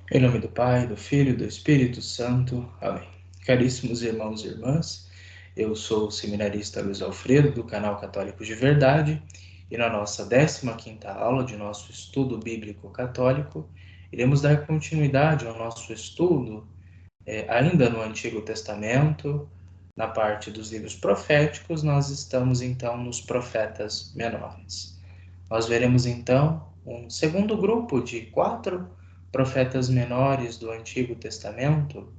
Em nome do Pai, do Filho e do Espírito Santo. Amém. Caríssimos irmãos e irmãs, eu sou o seminarista Luiz Alfredo, do canal Católicos de Verdade, e na nossa 15ª aula de nosso estudo bíblico católico, iremos dar continuidade ao nosso estudo, ainda no Antigo Testamento, na parte dos livros proféticos. Nós estamos então nos profetas menores. Nós veremos então um segundo grupo de 4 profetas menores do Antigo Testamento.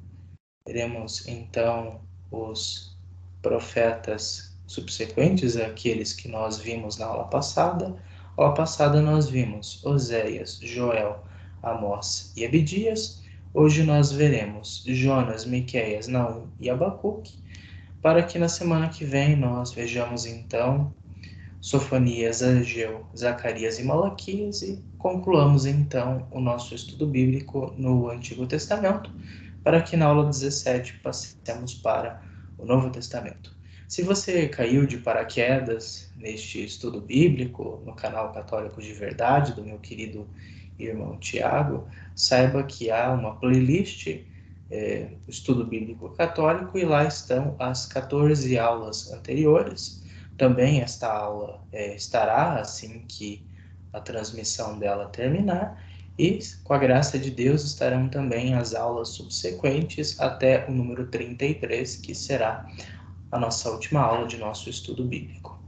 Veremos então os profetas subsequentes àqueles que nós vimos na aula passada. Na aula passada nós vimos Oséias, Joel, Amós e Abdias. Hoje nós veremos Jonas, Miqueias, Naum e Abacuque, para que na semana que vem nós vejamos então Sofonias, Ageu, Zacarias e Malaquias, e concluamos então o nosso estudo bíblico no Antigo Testamento, para que na aula 17 passemos para o Novo Testamento. Se você caiu de paraquedas neste estudo bíblico no canal Católico de Verdade do meu querido irmão Tiago, saiba que há uma playlist Estudo Bíblico Católico, e lá estão as 14 aulas anteriores. Também esta aula estará assim que a transmissão dela terminar, e com a graça de Deus estarão também as aulas subsequentes até o número 33, que será a nossa última aula de nosso estudo bíblico.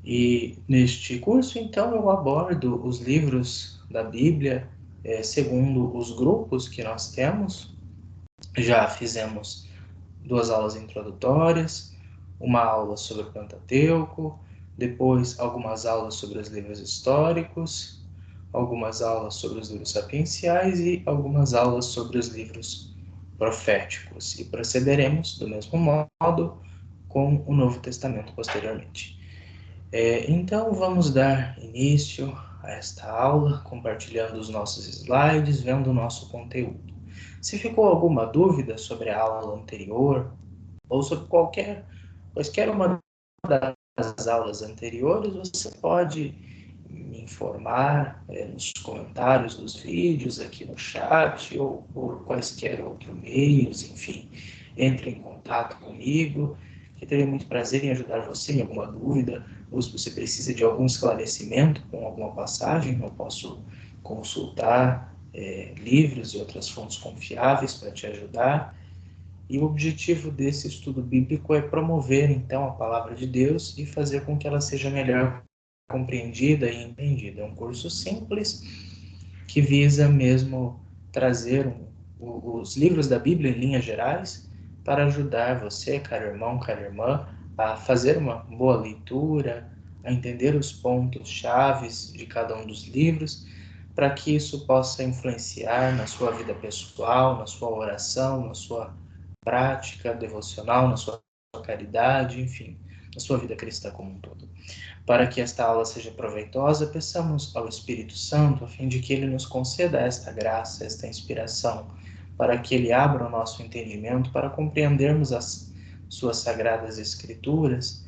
E neste curso, então, eu abordo os livros da Bíblia segundo os grupos que nós temos. Já fizemos 2 aulas introdutórias, uma aula sobre o Pentateuco, depois algumas aulas sobre os livros históricos, algumas aulas sobre os livros sapienciais e algumas aulas sobre os livros proféticos. E procederemos do mesmo modo com o Novo Testamento posteriormente. Então vamos dar início a esta aula, compartilhando os nossos slides, vendo o nosso conteúdo. Se ficou alguma dúvida sobre a aula anterior, ou sobre quaisquer uma das aulas anteriores, você pode me informar nos comentários dos vídeos, aqui no chat, ou por quaisquer outros meios, enfim, entre em contato comigo, que terei muito prazer em ajudar você em alguma dúvida, ou se você precisa de algum esclarecimento com alguma passagem, eu posso consultar livros e outras fontes confiáveis para te ajudar. E o objetivo desse estudo bíblico é promover, então, a palavra de Deus e fazer com que ela seja melhor compreendida e entendida. É um curso simples que visa mesmo trazer os livros da Bíblia em linhas gerais para ajudar você, caro irmão, cara irmã, a fazer uma boa leitura, a entender os pontos chaves de cada um dos livros, para que isso possa influenciar na sua vida pessoal, na sua oração, na sua prática devocional, na sua caridade, enfim, na sua vida cristã como um todo. Para que esta aula seja proveitosa, peçamos ao Espírito Santo a fim de que ele nos conceda esta graça, esta inspiração, para que ele abra o nosso entendimento para compreendermos as suas sagradas escrituras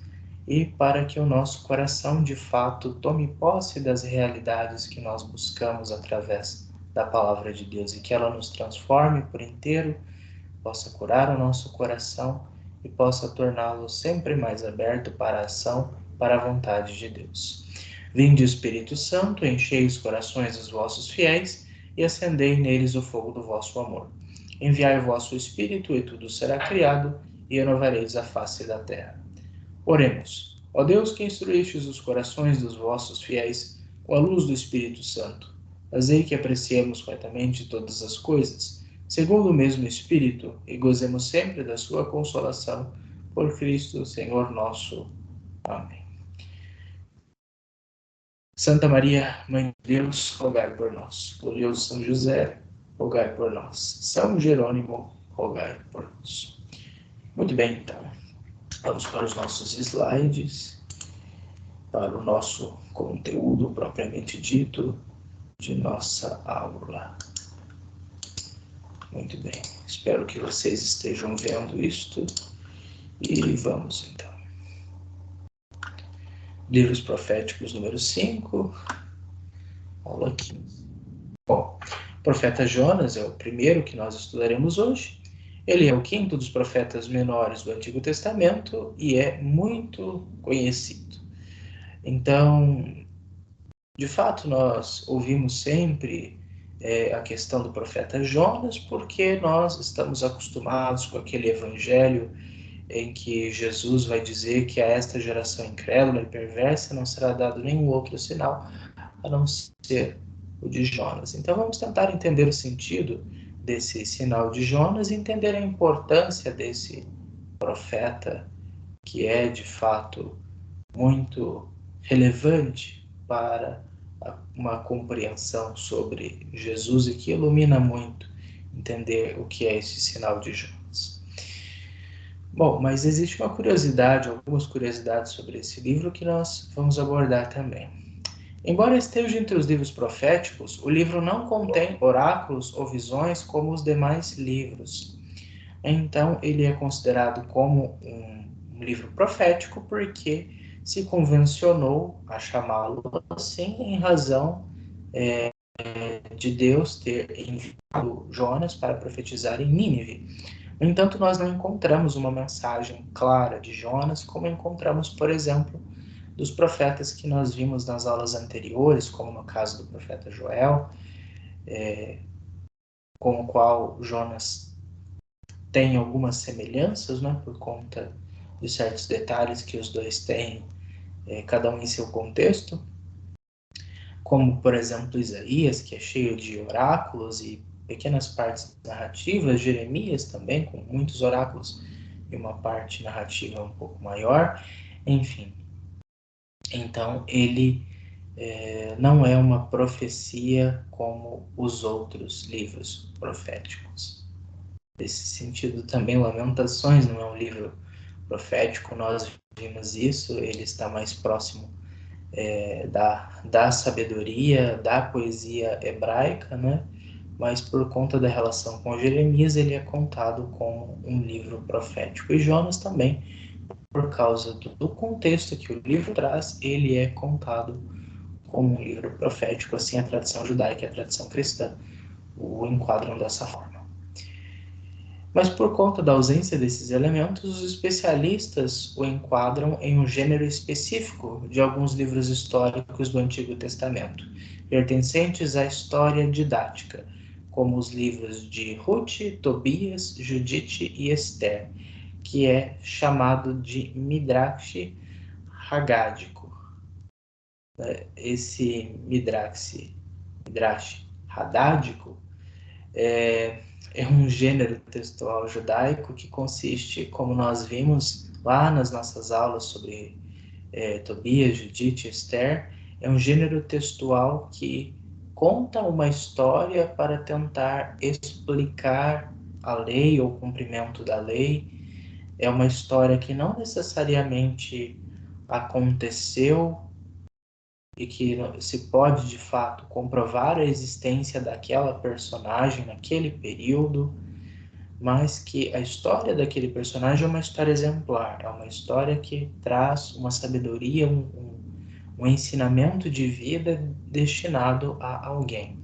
e para que o nosso coração de fato tome posse das realidades que nós buscamos através da palavra de Deus e que ela nos transforme por inteiro, possa curar o nosso coração e possa torná-lo sempre mais aberto para a ação, para a vontade de Deus. Vinde, Espírito Santo, enchei os corações dos vossos fiéis e acendei neles o fogo do vosso amor. Enviai o vosso Espírito e tudo será criado e renovareis a face da terra. Oremos. Ó Deus, que instruístes os corações dos vossos fiéis com a luz do Espírito Santo, fazei que apreciemos corretamente todas as coisas, segundo o mesmo Espírito, e gozemos sempre da sua consolação, por Cristo, Senhor nosso. Amém. Santa Maria, Mãe de Deus, rogai por nós. Glorioso São José, rogai por nós. São Jerônimo, rogai por nós. Muito bem, então. Vamos para os nossos slides, para o nosso conteúdo propriamente dito de nossa aula. Muito bem, espero que vocês estejam vendo isto e vamos então. Livros Proféticos número 5, aula 15. Bom, profeta Jonas é o primeiro que nós estudaremos hoje. Ele é o quinto dos profetas menores do Antigo Testamento e é muito conhecido. Então, de fato, nós ouvimos sempre a questão do profeta Jonas, porque nós estamos acostumados com aquele evangelho em que Jesus vai dizer que a esta geração incrédula e perversa não será dado nenhum outro sinal a não ser o de Jonas. Então vamos tentar entender o sentido desse sinal de Jonas e entender a importância desse profeta, que é de fato muito relevante para uma compreensão sobre Jesus e que ilumina muito entender o que é esse sinal de Jonas. Bom, mas existe uma curiosidade, algumas curiosidades sobre esse livro que nós vamos abordar também. Embora esteja entre os livros proféticos, o livro não contém oráculos ou visões como os demais livros. Então, ele é considerado como um livro profético porque se convencionou a chamá-lo assim em razão de Deus ter enviado Jonas para profetizar em Nínive. No entanto, nós não encontramos uma mensagem clara de Jonas como encontramos, por exemplo, dos profetas que nós vimos nas aulas anteriores, como no caso do profeta Joel, com o qual Jonas tem algumas semelhanças, né, por conta de certos detalhes que os dois têm, cada um em seu contexto, como, por exemplo, Isaías, que é cheio de oráculos e pequenas partes narrativas, Jeremias também, com muitos oráculos e uma parte narrativa um pouco maior, enfim. Então, ele não é uma profecia como os outros livros proféticos. Nesse sentido, também, Lamentações não é um livro profético, nós vimos isso, ele está mais próximo da sabedoria, da poesia hebraica, né? Mas por conta da relação com Jeremias, ele é contado como um livro profético. E Jonas também, por causa do contexto que o livro traz, ele é contado como um livro profético, assim a tradição judaica e a tradição cristã o enquadram dessa forma. Mas por conta da ausência desses elementos, os especialistas o enquadram em um gênero específico de alguns livros históricos do Antigo Testamento, pertencentes à história didática, como os livros de Ruth, Tobias, Judite e Esther, que é chamado de Midrash Hagádico. Esse Midrash Hadádico é um gênero textual judaico que consiste, como nós vimos lá nas nossas aulas sobre Tobias, Judite e Esther, é um gênero textual que conta uma história para tentar explicar a lei ou o cumprimento da lei. É uma história que não necessariamente aconteceu e que se pode de fato comprovar a existência daquela personagem naquele período, mas que a história daquele personagem é uma história exemplar, é uma história que traz uma sabedoria, um ensinamento de vida destinado a alguém.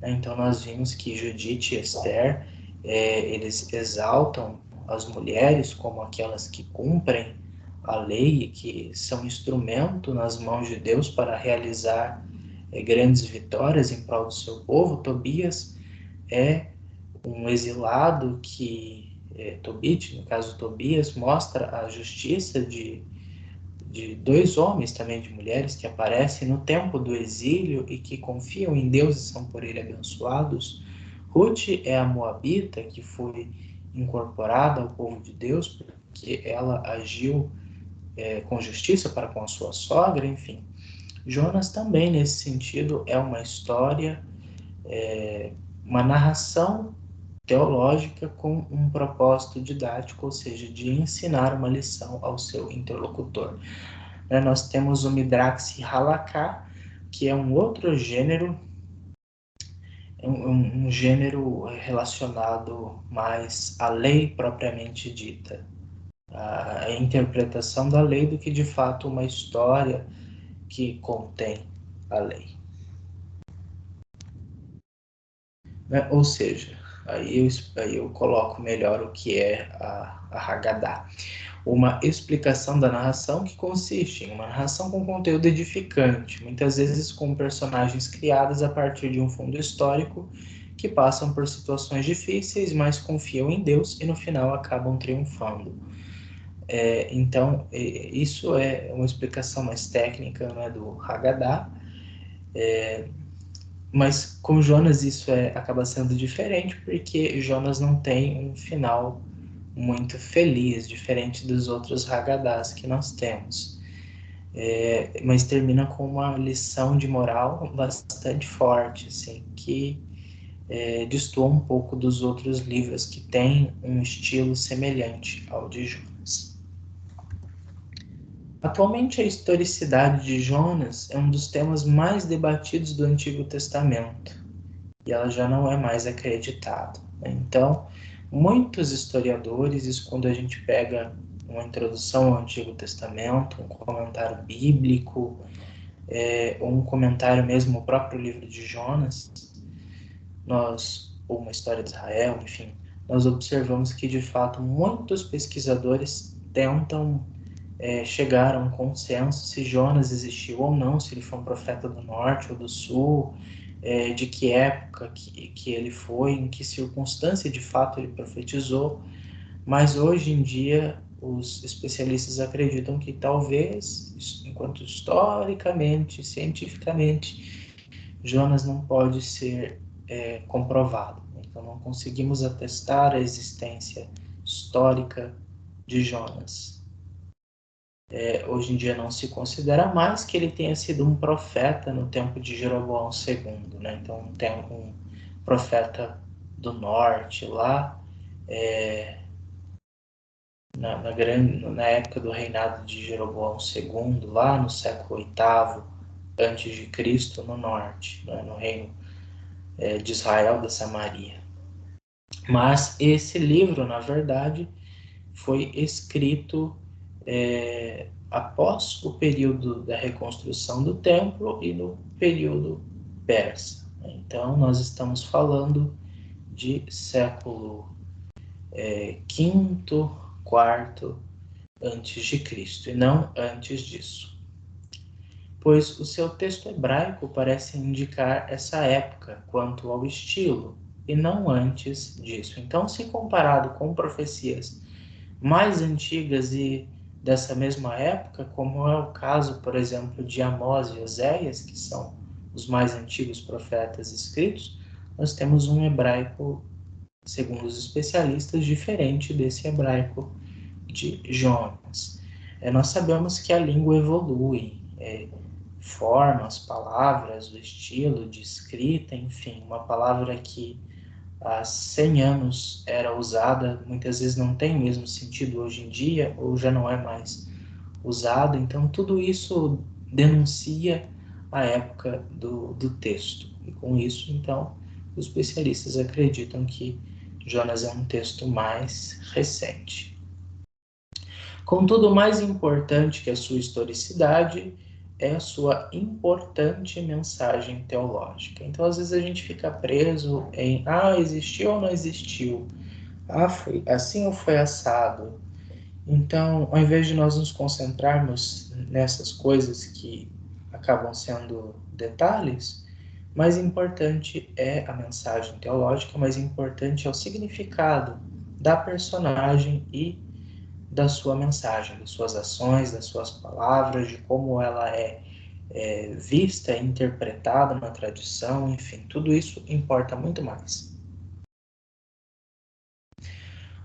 Então nós vimos que Judite e Esther, eles exaltam as mulheres como aquelas que cumprem a lei e que são instrumento nas mãos de Deus para realizar grandes vitórias em prol do seu povo. Tobias é um exilado que, Tobit, no caso Tobias, mostra a justiça de dois homens, também de mulheres, que aparecem no tempo do exílio e que confiam em Deus e são por ele abençoados. Ruth é a moabita que foi incorporada ao povo de Deus porque ela agiu com justiça para com a sua sogra, enfim. Jonas também, nesse sentido, é uma história, uma narração teológica com um propósito didático, ou seja, de ensinar uma lição ao seu interlocutor. Nós temos o Midrash Halaká, que é um outro gênero, um gênero relacionado mais à lei propriamente dita, a interpretação da lei do que de fato uma história que contém a lei. né? Ou seja, aí eu coloco melhor o que é a Haggadah. Uma explicação da narração que consiste em uma narração com conteúdo edificante, muitas vezes com personagens criados a partir de um fundo histórico que passam por situações difíceis, mas confiam em Deus e no final acabam triunfando. Então, isso é uma explicação mais técnica, né, do Haggadah, mas com Jonas isso acaba sendo diferente, porque Jonas não tem um final muito feliz, diferente dos outros Haggadahs que nós temos. Mas termina com uma lição de moral bastante forte, assim, que destoa um pouco dos outros livros que têm um estilo semelhante ao de Jonas. Atualmente, a historicidade de Jonas é um dos temas mais debatidos do Antigo Testamento, e ela já não é mais acreditada, né? Então, muitos historiadores, quando a gente pega uma introdução ao Antigo Testamento, um comentário bíblico, ou um comentário mesmo, o próprio livro de Jonas, ou uma história de Israel, enfim, nós observamos que, de fato, muitos pesquisadores tentam chegar a um consenso se Jonas existiu ou não, se ele foi um profeta do norte ou do sul, de que época que ele foi, em que circunstância de fato ele profetizou, mas hoje em dia os especialistas acreditam que talvez, enquanto historicamente, cientificamente, Jonas não pode ser comprovado. Então não conseguimos atestar a existência histórica de Jonas. Hoje em dia não se considera mais que ele tenha sido um profeta no tempo de Jeroboão II, né? Então tem um profeta do norte lá, na época do reinado de Jeroboão II, lá no século VIII antes de Cristo, no norte, né? No reino de Israel da Samaria. Mas esse livro, na verdade, foi escrito após o período da reconstrução do templo e no período persa. Então, nós estamos falando de século quinto, quarto antes de Cristo, e não antes disso. Pois o seu texto hebraico parece indicar essa época quanto ao estilo, e não antes disso. Então, se comparado com profecias mais antigas e dessa mesma época, como é o caso, por exemplo, de Amós e Oséias, que são os mais antigos profetas escritos, nós temos um hebraico, segundo os especialistas, diferente desse hebraico de Jonas. Nós sabemos que a língua evolui, formas, palavras, o estilo de escrita, enfim, uma palavra que há 100 anos era usada, muitas vezes não tem o mesmo sentido hoje em dia, ou já não é mais usado. Então, tudo isso denuncia a época do texto. E com isso, então, os especialistas acreditam que Jonas é um texto mais recente. Contudo, mais importante que a sua historicidade é a sua importante mensagem teológica. Então, às vezes a gente fica preso em, existiu ou não existiu? Foi assim ou foi assado? Então, ao invés de nós nos concentrarmos nessas coisas que acabam sendo detalhes, mais importante é a mensagem teológica, mais importante é o significado da personagem e da sua mensagem, das suas ações, das suas palavras, de como ela é vista e interpretada na tradição, enfim, tudo isso importa muito mais.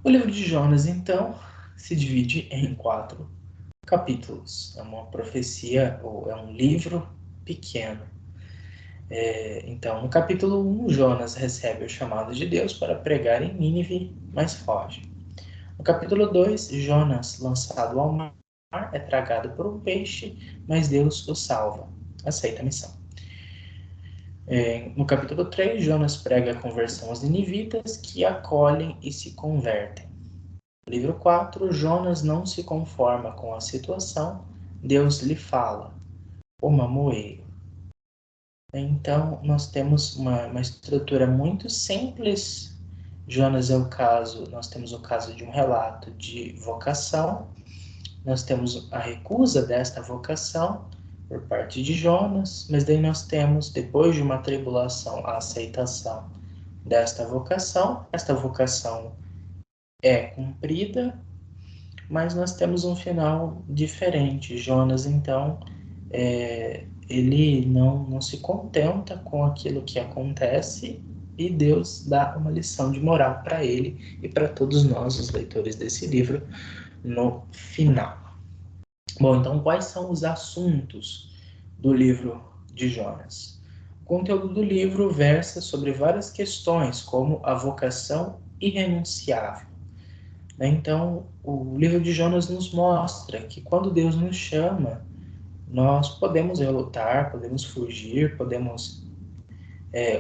O livro de Jonas, então, se divide em 4 capítulos. É uma profecia, ou é um livro pequeno. Então, no capítulo 1, Jonas recebe o chamado de Deus para pregar em Nínive, mas foge. No capítulo 2, Jonas, lançado ao mar, é tragado por um peixe, mas Deus o salva. Aceita a missão. No capítulo 3, Jonas prega a conversão aos ninivitas, que acolhem e se convertem. No livro 4, Jonas não se conforma com a situação, Deus lhe fala, o mamoeiro. Então, nós temos uma estrutura muito simples. Jonas é o caso, nós temos o caso de um relato de vocação, nós temos a recusa desta vocação por parte de Jonas, mas daí nós temos, depois de uma tribulação, a aceitação desta vocação. Esta vocação é cumprida, mas nós temos um final diferente. Jonas, então, ele não se contenta com aquilo que acontece e Deus dá uma lição de moral para ele e para todos nós, os leitores desse livro, no final. Bom, então quais são os assuntos do livro de Jonas? O conteúdo do livro versa sobre várias questões, como a vocação irrenunciável. Então, o livro de Jonas nos mostra que quando Deus nos chama, nós podemos relutar, podemos fugir, podemos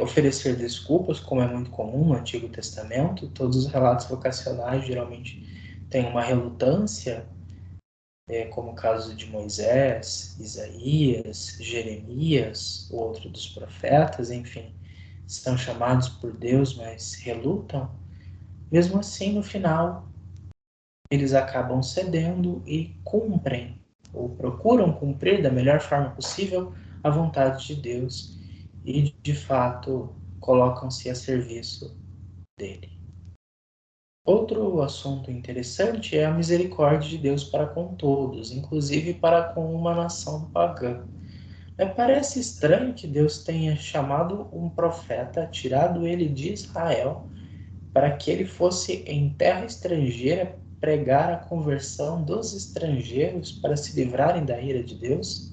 oferecer desculpas, como é muito comum no Antigo Testamento. Todos os relatos vocacionais geralmente têm uma relutância, como o caso de Moisés, Isaías, Jeremias, o outro dos profetas, enfim, são chamados por Deus, mas relutam. Mesmo assim, no final, eles acabam cedendo e cumprem, ou procuram cumprir da melhor forma possível a vontade de Deus e, de fato, colocam-se a serviço dele. Outro assunto interessante é a misericórdia de Deus para com todos, inclusive para com uma nação pagã. Parece estranho que Deus tenha chamado um profeta, tirado ele de Israel, para que ele fosse em terra estrangeira pregar a conversão dos estrangeiros para se livrarem da ira de Deus.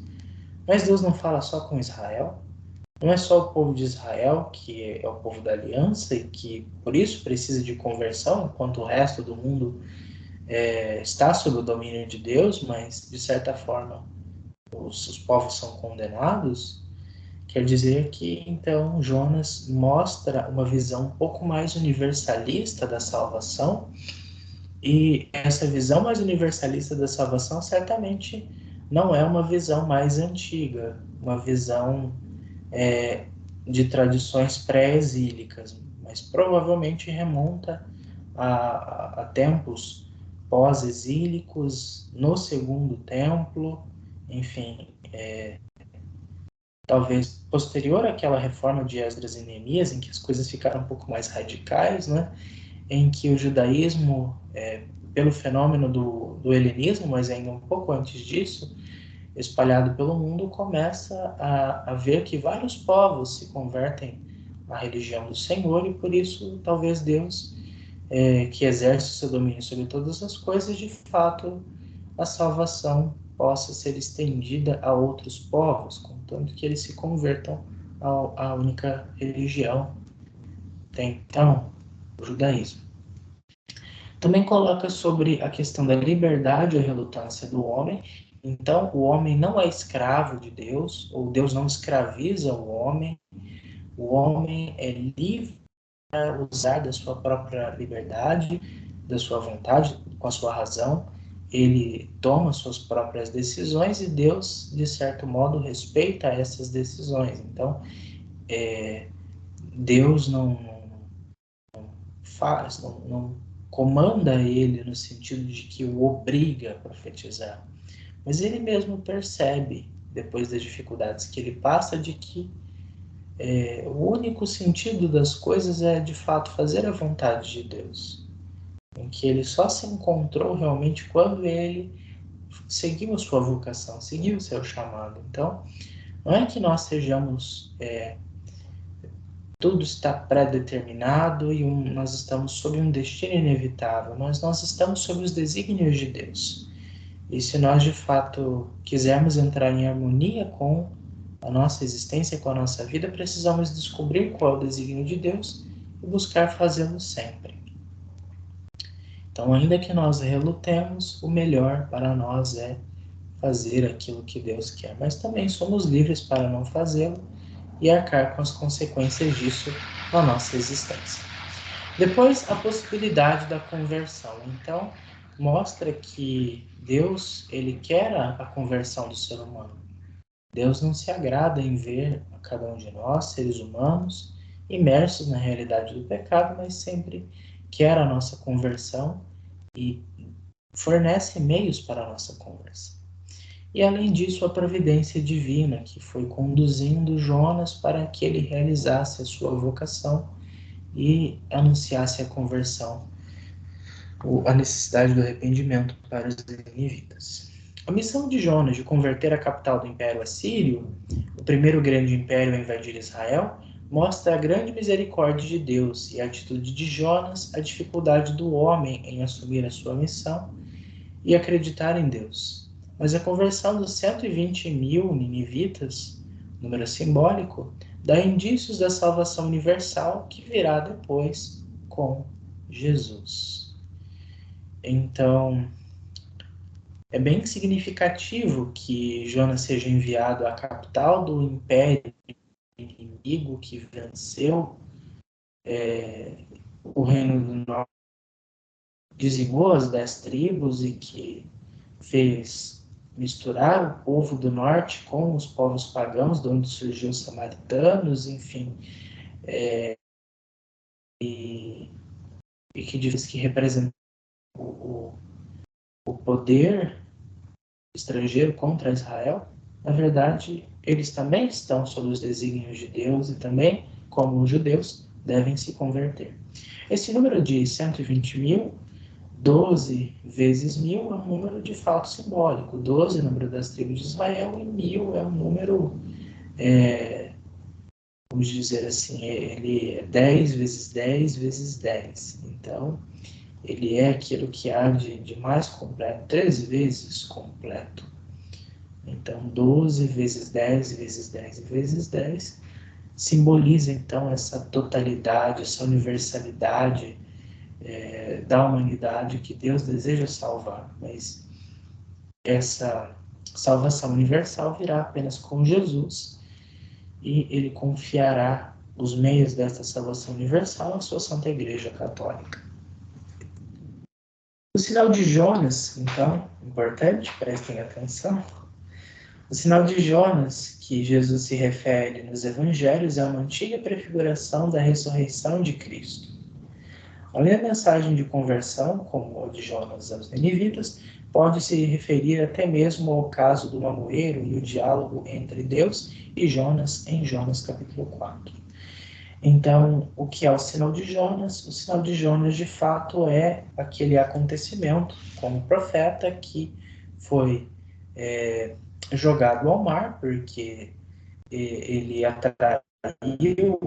Mas Deus não fala só com Israel. Não é só o povo de Israel, que é o povo da aliança e que por isso precisa de conversão, enquanto o resto do mundo está sob o domínio de Deus, mas de certa forma os povos são condenados. Quer dizer que então Jonas mostra uma visão um pouco mais universalista da salvação, e essa visão mais universalista da salvação certamente não é uma visão mais antiga, uma visão de tradições pré-exílicas, mas provavelmente remonta a tempos pós-exílicos, no Segundo Templo, enfim, talvez posterior àquela reforma de Esdras e Neemias, em que as coisas ficaram um pouco mais radicais, né? Em que o judaísmo, pelo fenômeno do helenismo, mas ainda um pouco antes disso, espalhado pelo mundo, começa a ver que vários povos se convertem à religião do Senhor e por isso talvez Deus, que exerce o seu domínio sobre todas as coisas, de fato a salvação possa ser estendida a outros povos, contanto que eles se convertam à única religião, então, o judaísmo. Também coloca sobre a questão da liberdade ou relutância do homem. Então, o homem não é escravo de Deus, ou Deus não escraviza o homem. O homem é livre para usar da sua própria liberdade, da sua vontade, com a sua razão. Ele toma suas próprias decisões e Deus, de certo modo, respeita essas decisões. Então, Deus não faz, não comanda ele no sentido de que o obriga a profetizar, mas ele mesmo percebe, depois das dificuldades que ele passa, de que o único sentido das coisas é de fato fazer a vontade de Deus, em que ele só se encontrou realmente quando ele seguiu a sua vocação, seguiu o seu chamado. Então, não é que nós sejamos tudo está pré-determinado e nós estamos sob um destino inevitável, mas nós estamos sob os desígnios de Deus. E se nós de fato quisermos entrar em harmonia com a nossa existência, com a nossa vida, precisamos descobrir qual é o desígnio de Deus e buscar fazê-lo sempre. Então, ainda que nós relutemos, o melhor para nós é fazer aquilo que Deus quer, mas também somos livres para não fazê-lo e arcar com as consequências disso na nossa existência. Depois, a possibilidade da conversão. Então, mostra que Deus, ele quer a conversão do ser humano. Deus não se agrada em ver a cada um de nós, seres humanos, imersos na realidade do pecado, mas sempre quer a nossa conversão e fornece meios para a nossa conversão. E além disso, a providência divina que foi conduzindo Jonas para que ele realizasse a sua vocação e anunciasse a conversão, a necessidade do arrependimento para os ninivitas. A missão de Jonas de converter a capital do Império Assírio, o primeiro grande império a invadir Israel, mostra a grande misericórdia de Deus e a atitude de Jonas, a dificuldade do homem em assumir a sua missão e acreditar em Deus. Mas a conversão dos 120 mil ninivitas, número simbólico, dá indícios da salvação universal que virá depois com Jesus. Então, é bem significativo que Jonas seja enviado à capital do império inimigo que venceu o reino do norte, dizimou as 10 tribos e que fez misturar o povo do norte com os povos pagãos, de onde surgiu os samaritanos, enfim, e que diz que representa o poder estrangeiro contra Israel. Na verdade, eles também estão sob os desígnios de Deus e também, como os judeus, devem se converter. Esse número de 120 mil, 12 vezes 1000 é um número de fato simbólico. 12 é o número das tribos de Israel e 1000 é um número, vamos dizer assim, ele é 10 vezes 10 vezes 10. Então, ele é aquilo que há de mais completo, 13 vezes completo. Então, 12 vezes 10 vezes 10 vezes 10 simboliza, então, essa totalidade, essa universalidade da humanidade que Deus deseja salvar. Mas essa salvação universal virá apenas com Jesus e ele confiará os meios dessa salvação universal à sua Santa Igreja Católica. O sinal de Jonas, então, importante, prestem atenção. O sinal de Jonas, que Jesus se refere nos evangelhos, é uma antiga prefiguração da ressurreição de Cristo. Além da mensagem de conversão, como a de Jonas aos ninivitas, pode se referir até mesmo ao caso do mamoeiro e o diálogo entre Deus e Jonas em Jonas capítulo 4. Então, o que é o sinal de Jonas? O sinal de Jonas, de fato, é aquele acontecimento como profeta que foi jogado ao mar, porque ele atraiu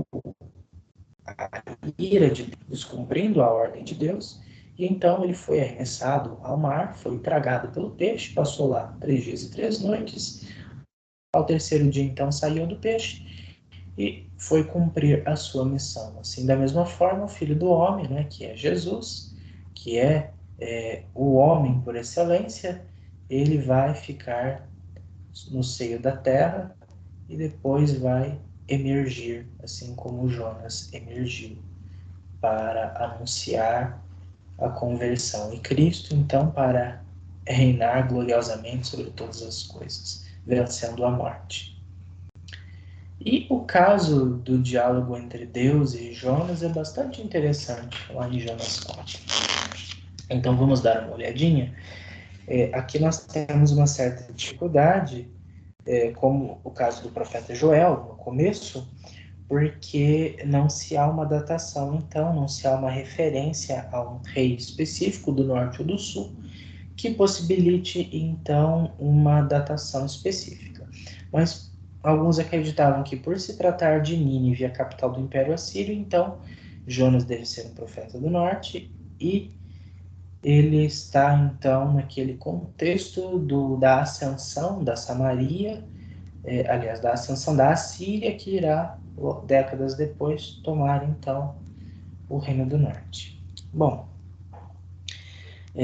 a ira de Deus, descumprindo a ordem de Deus, e então ele foi arremessado ao mar, foi tragado pelo peixe, passou lá 3 dias e 3 noites, ao terceiro dia então saiu do peixe, e foi cumprir a sua missão. Assim, da mesma forma, o Filho do Homem, né, que é Jesus, que é o homem por excelência, ele vai ficar no seio da terra e depois vai emergir, assim como Jonas emergiu, para anunciar a conversão. E Cristo, então, para reinar gloriosamente sobre todas as coisas, vencendo a morte. E o caso do diálogo entre Deus e Jonas é bastante interessante, lá em Jonas 4. Então vamos dar uma olhadinha. Aqui nós temos uma certa dificuldade, como o caso do profeta Joel, no começo, porque não se há uma datação, então não se há uma referência a um rei específico do norte ou do sul, que possibilite, então, uma datação específica. Mas alguns acreditavam que, por se tratar de Nínive, a capital do Império Assírio, então Jonas deve ser um profeta do norte e ele está, então, naquele contexto da ascensão da Samaria, aliás, da ascensão da Assíria, que irá, décadas depois, tomar, então, o Reino do Norte. Bom,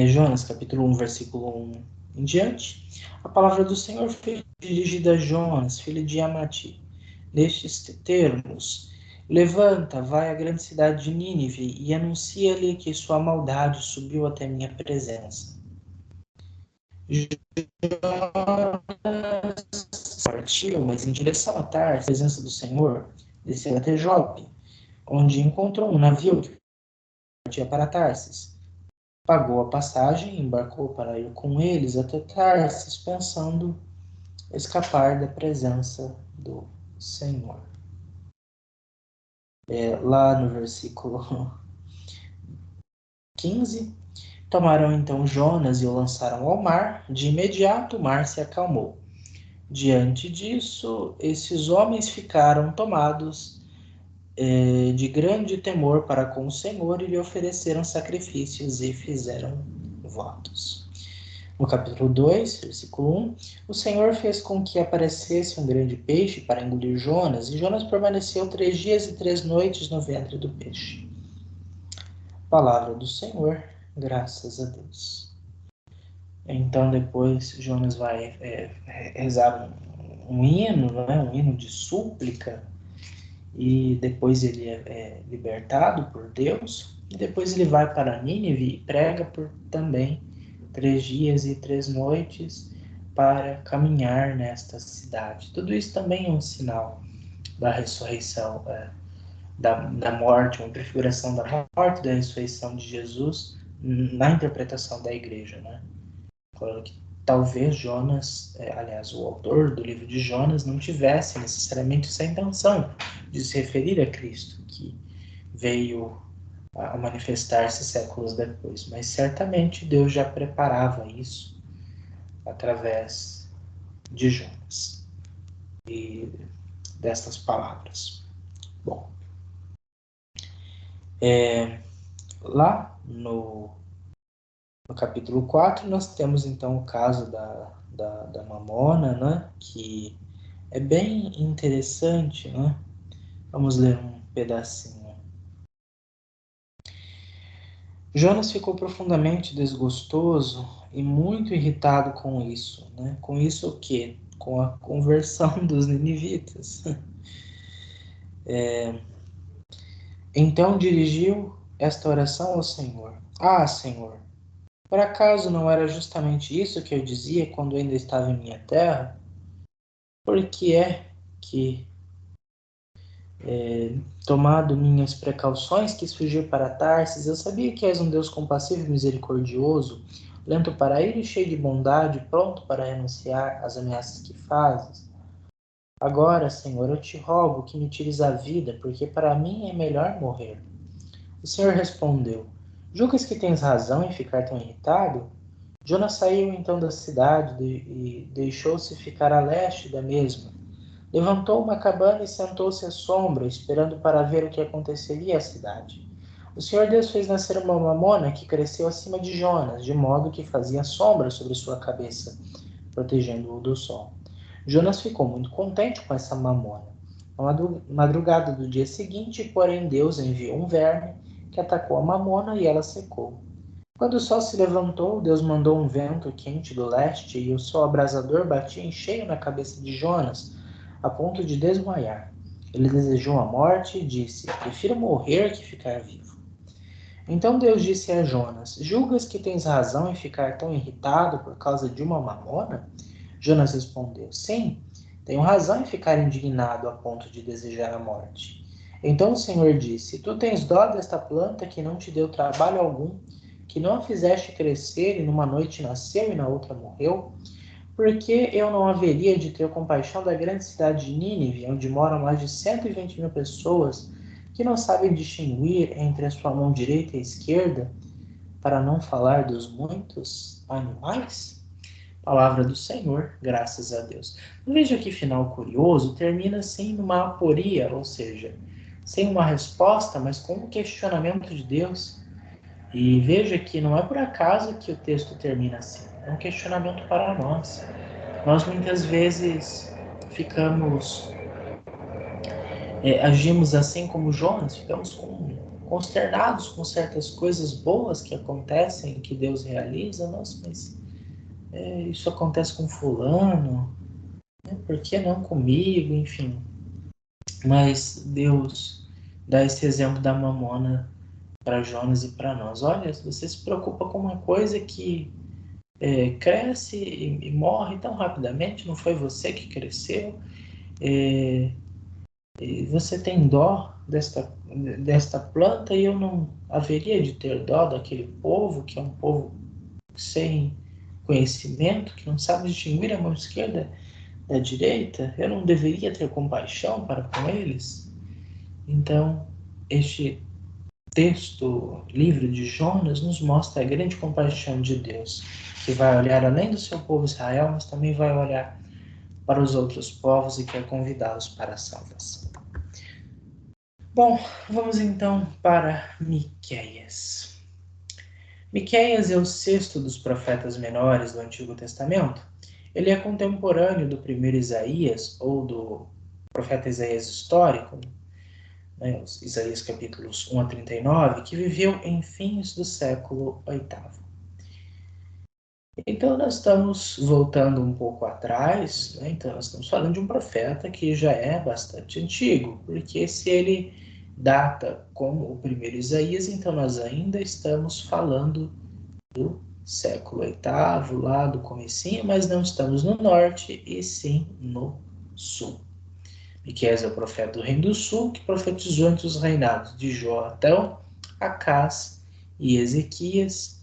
Jonas, capítulo 1, versículo 1 em diante. A palavra do Senhor foi dirigida a Jonas, filho de Amati. Nestes termos, levanta, vai à grande cidade de Nínive e anuncia-lhe que sua maldade subiu até minha presença. Jonas, partiu, mas em direção a Tarsis, a presença do Senhor, desceu até Jope, onde encontrou um navio que partia para Tarsis. Pagou a passagem e embarcou para ir com eles até Tarsis, pensando escapar da presença do Senhor. Lá no versículo 15, tomaram então Jonas e o lançaram ao mar. De imediato o mar se acalmou. Diante disso, esses homens ficaram tomados de grande temor para com o Senhor e lhe ofereceram sacrifícios e fizeram votos. No capítulo 2, versículo 1, o Senhor fez com que aparecesse um grande peixe para engolir Jonas, e Jonas permaneceu 3 dias e 3 noites no ventre do peixe. Palavra do Senhor, graças a Deus. Então depois Jonas vai rezar um hino, né? Um hino de súplica, e depois ele é libertado por Deus, e depois ele vai para Nínive e prega por também 3 dias e 3 noites para caminhar nesta cidade. Tudo isso também é um sinal da ressurreição, da morte, uma prefiguração da morte e da ressurreição de Jesus na interpretação da igreja, né? Claro que talvez Jonas, aliás, o autor do livro de Jonas não tivesse necessariamente essa intenção de se referir a Cristo, que veio a manifestar-se séculos depois, mas certamente Deus já preparava isso através de Jonas e destas palavras. Bom, lá no capítulo 4 nós temos então o caso da Mamona, né, que é bem interessante, né? Vamos ler um pedacinho. Jonas ficou profundamente desgostoso e muito irritado com isso, né? Com isso o quê? Com a conversão dos ninivitas. Então dirigiu esta oração ao Senhor. Ah, Senhor, por acaso não era justamente isso que eu dizia quando ainda estava em minha terra? Por que é que, tomado minhas precauções, quis fugir para Tarsis? Eu sabia que és um Deus compassivo e misericordioso, lento para ir e cheio de bondade, pronto para renunciar às ameaças que fazes. Agora, Senhor, eu te rogo que me tires a vida, porque para mim é melhor morrer. O Senhor respondeu: Julgas que tens razão em ficar tão irritado? Jonas saiu então da cidade e deixou-se ficar a leste da mesma. Levantou uma cabana e sentou-se à sombra, esperando para ver o que aconteceria à cidade. O Senhor Deus fez nascer uma mamona que cresceu acima de Jonas, de modo que fazia sombra sobre sua cabeça, protegendo-o do sol. Jonas ficou muito contente com essa mamona. Na madrugada do dia seguinte, porém, Deus enviou um verme que atacou a mamona e ela secou. Quando o sol se levantou, Deus mandou um vento quente do leste e o sol abrasador batia em cheio na cabeça de Jonas, a ponto de desmaiar. Ele desejou a morte e disse: Prefiro morrer que ficar vivo. Então Deus disse a Jonas: Julgas que tens razão em ficar tão irritado por causa de uma mamona? Jonas respondeu: Sim, tenho razão em ficar indignado a ponto de desejar a morte. Então o Senhor disse: Tu tens dó desta planta que não te deu trabalho algum, que não a fizeste crescer e numa noite nasceu e na outra morreu? Porque eu não haveria de ter compaixão da grande cidade de Nínive, onde moram mais de 120 mil pessoas que não sabem distinguir entre a sua mão direita e a esquerda, para não falar dos muitos animais? Palavra do Senhor, graças a Deus. Veja que final curioso, termina sem uma aporia, ou seja, sem uma resposta, mas com um questionamento de Deus. E veja que não é por acaso que o texto termina assim, é um questionamento para nós. Nós muitas vezes agimos assim como Jonas, ficamos consternados com certas coisas boas que acontecem, que Deus realiza, nossa, mas isso acontece com fulano, né? Por que não comigo? Enfim. Mas Deus dá esse exemplo da mamona para Jonas e para nós. Olha, você se preocupa com uma coisa que cresce e morre tão rapidamente, não foi você que cresceu, e você tem dó desta planta e eu não haveria de ter dó daquele povo, que é um povo sem conhecimento, que não sabe distinguir a mão esquerda da direita, eu não deveria ter compaixão para com eles? Então, este texto, livro de Jonas, nos mostra a grande compaixão de Deus, que vai olhar além do seu povo Israel, mas também vai olhar para os outros povos e quer convidá-los para a salvação. Bom, vamos então para Miqueias. Miqueias é o sexto dos profetas menores do Antigo Testamento. Ele é contemporâneo do primeiro Isaías, ou do profeta Isaías histórico, né, Isaías capítulos 1 a 39, que viveu em fins do século VIII. Então, nós estamos voltando um pouco atrás, né? Então, nós estamos falando de um profeta que já é bastante antigo, porque se ele data como o primeiro Isaías, então nós ainda estamos falando do século VIII, lá do comecinho, mas não estamos no norte, e sim no sul. Miqueias é o profeta do reino do sul, que profetizou entre os reinados de Joatão, Acás e Ezequias,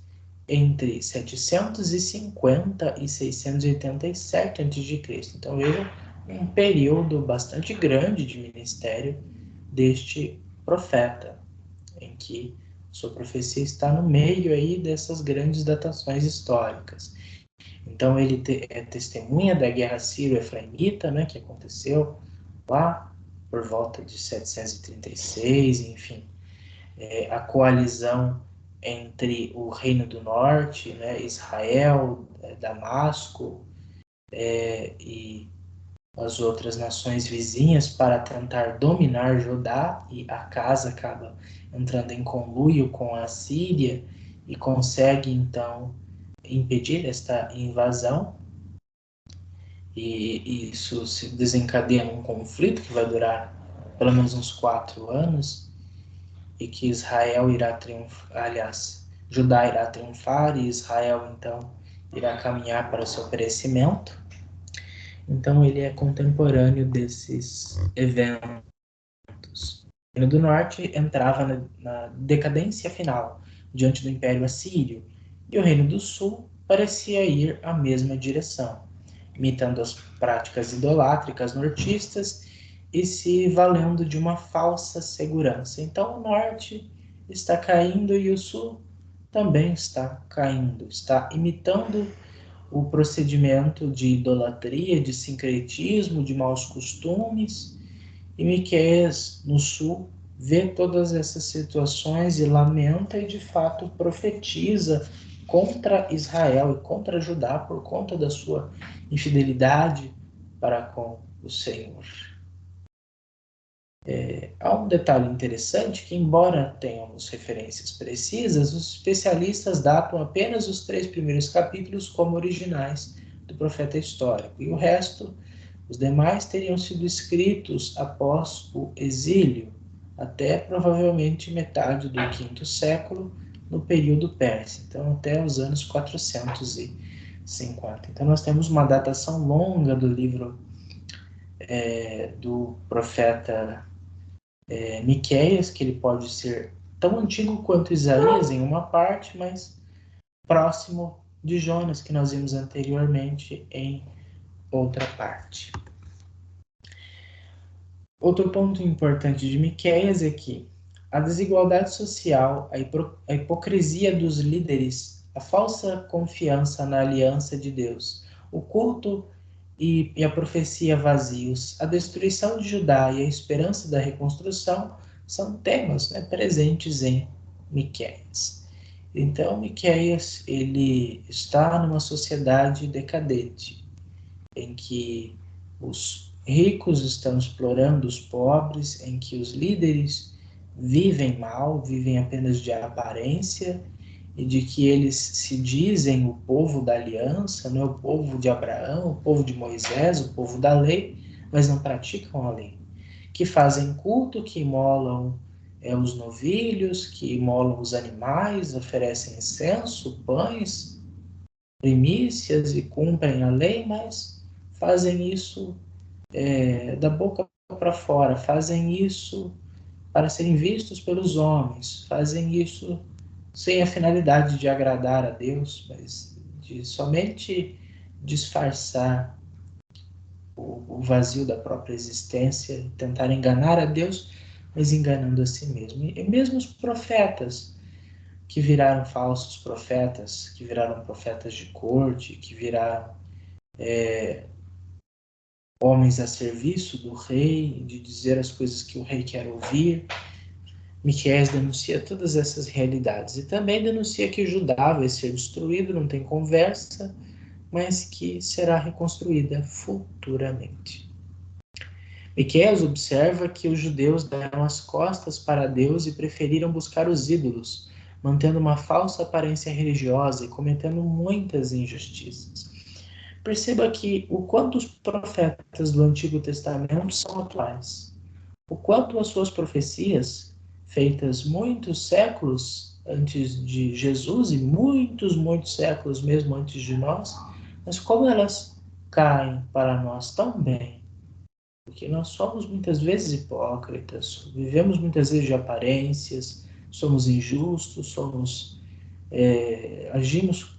entre 750 e 687 a.C. Então veja, um período bastante grande de ministério deste profeta, em que sua profecia está no meio aí dessas grandes datações históricas. Então ele é testemunha da guerra sírio-efraimita, né, que aconteceu lá por volta de 736, enfim, a coalizão entre o Reino do Norte, né, Israel, Damasco, e as outras nações vizinhas para tentar dominar Judá, e Acaz acaba entrando em conluio com a Síria e consegue então impedir esta invasão, e isso se desencadeia num conflito que vai durar pelo menos uns 4 anos, e que Israel irá triunfar, aliás, Judá irá triunfar e Israel então irá caminhar para o seu perecimento. Então ele é contemporâneo desses eventos. O Reino do Norte entrava na decadência final diante do Império Assírio, e o Reino do Sul parecia ir à mesma direção, imitando as práticas idolátricas nortistas e se valendo de uma falsa segurança. Então o norte está caindo e o sul também está caindo, está imitando o procedimento de idolatria, de sincretismo, de maus costumes. E Miqueias, no sul, vê todas essas situações e lamenta e de fato profetiza contra Israel e contra Judá por conta da sua infidelidade para com o Senhor. Há um detalhe interessante que, embora tenhamos referências precisas, os especialistas datam apenas os 3 primeiros capítulos como originais do profeta histórico, e o resto, os demais, teriam sido escritos após o exílio, até provavelmente metade do quinto século, no período persa, então até os anos 450. Então nós temos uma datação longa do livro do profeta Miqueias, que ele pode ser tão antigo quanto Isaías em uma parte, mas próximo de Jonas, que nós vimos anteriormente, em outra parte. Outro ponto importante de Miqueias é que a desigualdade social, a hipocrisia dos líderes, a falsa confiança na aliança de Deus, o culto e a profecia vazios, a destruição de Judá e a esperança da reconstrução são temas, né, presentes em Miqueias. Então, Miqueias, ele está numa sociedade decadente, em que os ricos estão explorando os pobres, em que os líderes vivem mal, vivem apenas de aparência, e de que eles se dizem o povo da aliança, não é o povo de Abraão, o povo de Moisés, o povo da lei, mas não praticam a lei. Que fazem culto, que imolam os novilhos, que imolam os animais, oferecem incenso, pães, primícias e cumprem a lei, mas fazem isso da boca para fora, fazem isso para serem vistos pelos homens, fazem isso sem a finalidade de agradar a Deus, mas de somente disfarçar o vazio da própria existência, tentar enganar a Deus, mas enganando a si mesmo. E mesmo os profetas, que viraram falsos profetas, que viraram profetas de corte, que viraram homens a serviço do rei, de dizer as coisas que o rei quer ouvir. Miqueias denuncia todas essas realidades e também denuncia que Judá vai ser destruído, não tem conversa, mas que será reconstruída futuramente. Miqueias observa que os judeus deram as costas para Deus e preferiram buscar os ídolos, mantendo uma falsa aparência religiosa e cometendo muitas injustiças. Perceba que o quanto os profetas do Antigo Testamento são atuais, o quanto as suas profecias, feitas muitos séculos antes de Jesus e muitos séculos mesmo antes de nós, mas como elas caem para nós tão bem, porque nós somos muitas vezes hipócritas, vivemos muitas vezes de aparências, somos injustos, agimos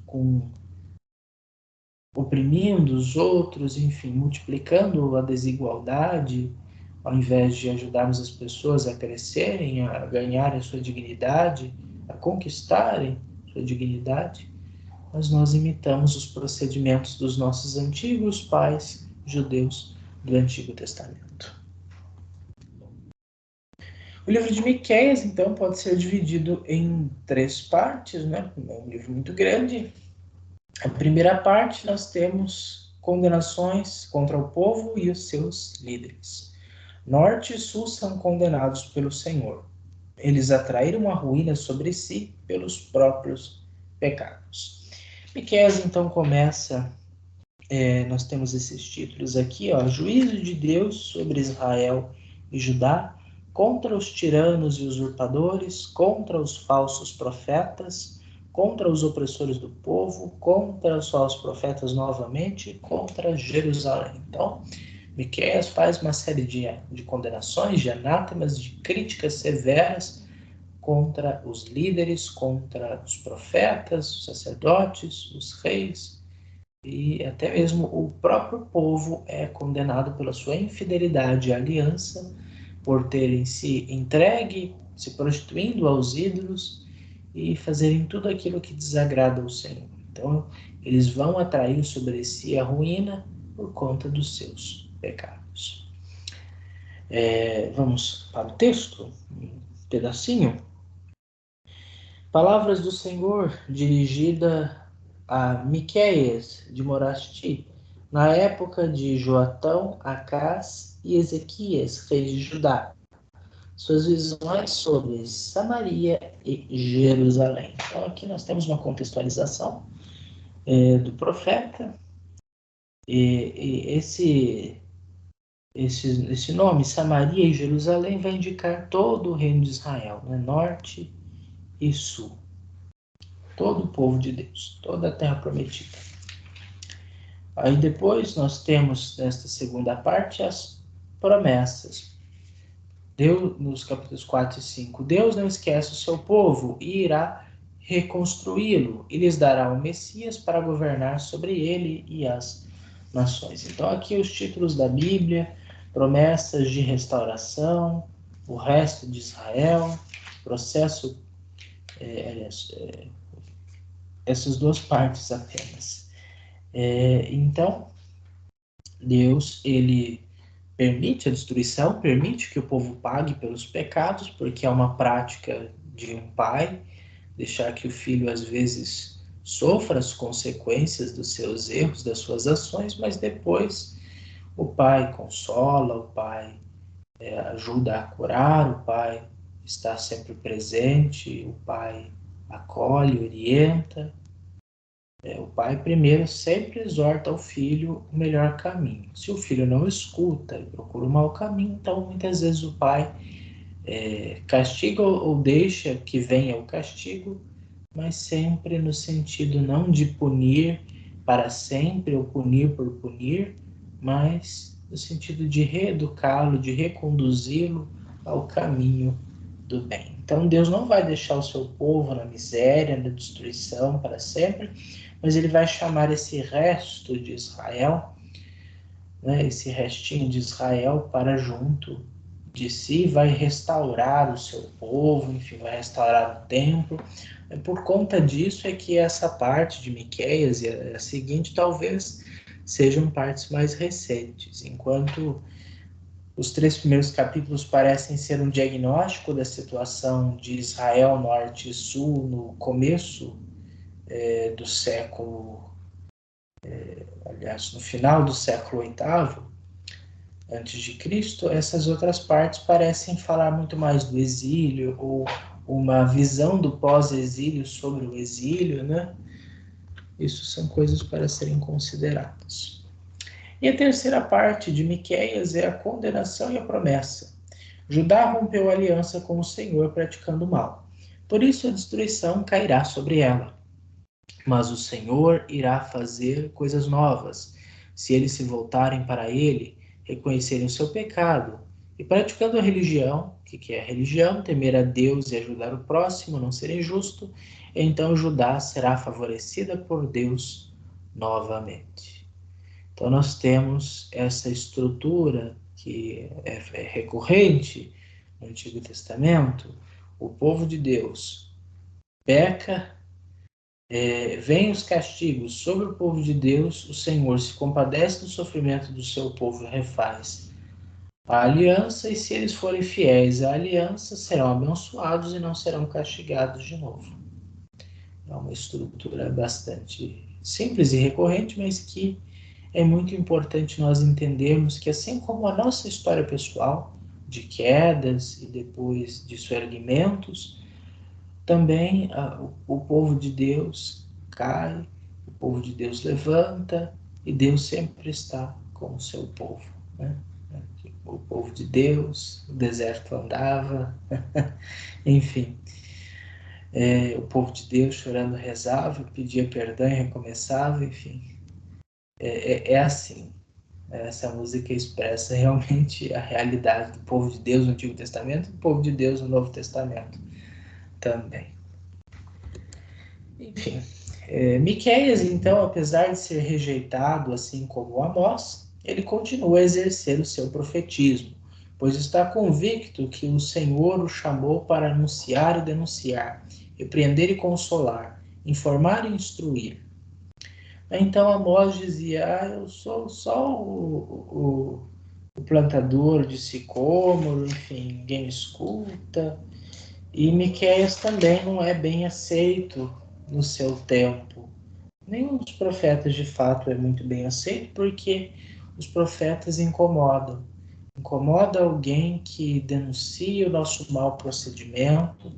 oprimindo os outros, enfim, multiplicando a desigualdade, ao invés de ajudarmos as pessoas a crescerem, a ganharem a sua dignidade, a conquistarem sua dignidade, mas nós imitamos os procedimentos dos nossos antigos pais judeus do Antigo Testamento. O livro de Miqueias, então, pode ser dividido em 3 partes, né? É um livro muito grande. A primeira parte, nós temos condenações contra o povo e os seus líderes. Norte e sul são condenados pelo Senhor. Eles atraíram a ruína sobre si pelos próprios pecados. Miqueias, então, começa... nós temos esses títulos aqui, ó, Juízo de Deus sobre Israel e Judá, contra os tiranos e usurpadores, contra os falsos profetas, contra os opressores do povo, contra os falsos profetas novamente, contra Jerusalém. Então, Miqueias faz uma série de condenações, de anátemas, de críticas severas contra os líderes, contra os profetas, os sacerdotes, os reis, e até mesmo o próprio povo é condenado pela sua infidelidade à aliança, por terem se entregue, se prostituindo aos ídolos e fazerem tudo aquilo que desagrada ao Senhor. Então, eles vão atrair sobre si a ruína por conta dos seus pecados. Vamos para o texto, um pedacinho. Palavras do Senhor dirigida a Miqueias de Morasti, na época de Joatão, Acás e Ezequias, reis de Judá. Suas visões sobre Samaria e Jerusalém. Então aqui nós temos uma contextualização do profeta. E esse nome, Samaria e Jerusalém, vai indicar todo o reino de Israel, né? Norte e sul. Todo o povo de Deus, toda a terra prometida. Aí depois nós temos, nesta segunda parte, as promessas. Deus, nos capítulos 4 e 5, Deus não esquece o seu povo e irá reconstruí-lo e lhes dará um Messias para governar sobre ele e as nações. Então aqui os títulos da Bíblia, promessas de restauração, o resto de Israel, processo, essas 2 partes apenas. Então, Deus, ele permite a destruição, permite que o povo pague pelos pecados, porque é uma prática de um pai, deixar que o filho às vezes sofra as consequências dos seus erros, das suas ações, mas depois o pai consola, o pai ajuda a curar, o pai está sempre presente, o pai acolhe, orienta. O pai primeiro sempre exorta ao filho o melhor caminho. Se o filho não escuta e procura o mau caminho, então muitas vezes o pai castiga ou deixa que venha o castigo, mas sempre no sentido não de punir para sempre ou punir por punir, mas no sentido de reeducá-lo, de reconduzi-lo ao caminho do bem. Então Deus não vai deixar o seu povo na miséria, na destruição para sempre, mas ele vai chamar esse resto de Israel, né, esse restinho de Israel para junto de si, vai restaurar o seu povo, enfim, vai restaurar o templo. Por conta disso é que essa parte de Miqueias e a seguinte talvez sejam partes mais recentes, enquanto os 3 primeiros capítulos parecem ser um diagnóstico da situação de Israel norte e sul no começo do século, aliás, no final do século VIII antes de Cristo, essas outras partes parecem falar muito mais do exílio ou uma visão do pós-exílio sobre o exílio, né? Isso são coisas para serem consideradas. E a terceira parte de Miqueias é a condenação e a promessa. Judá rompeu a aliança com o Senhor praticando mal. Por isso a destruição cairá sobre ela. Mas o Senhor irá fazer coisas novas. Se eles se voltarem para ele, reconhecerem o seu pecado e praticando a religião, o que é a religião? Temer a Deus e ajudar o próximo, não ser injusto, então Judá será favorecida por Deus novamente. Então nós temos essa estrutura que é recorrente no Antigo Testamento. O povo de Deus peca, vem os castigos sobre o povo de Deus, o Senhor se compadece do sofrimento do seu povo e refaz a aliança, e se eles forem fiéis à aliança, serão abençoados e não serão castigados de novo. É uma estrutura bastante simples e recorrente, mas que é muito importante nós entendermos que, assim como a nossa história pessoal, de quedas e depois de erguimentos, também o povo de Deus cai, o povo de Deus levanta, e Deus sempre está com o seu povo, né? O povo de Deus, o deserto andava, enfim. O povo de Deus chorando rezava, pedia perdão e recomeçava, enfim. É assim. Essa música expressa realmente a realidade do povo de Deus no Antigo Testamento e do povo de Deus no Novo Testamento também. Enfim, Miqueias, então, apesar de ser rejeitado, assim como Amós, ele continua a exercer o seu profetismo, pois está convicto que o Senhor o chamou para anunciar e denunciar, repreender e consolar, informar e instruir. Então Amós dizia, eu sou só o plantador de sicômoro, enfim, ninguém escuta. E Miqueias também não é bem aceito no seu tempo. Nenhum dos profetas de fato é muito bem aceito, porque os profetas incomodam. Incomoda alguém que denuncia o nosso mau procedimento,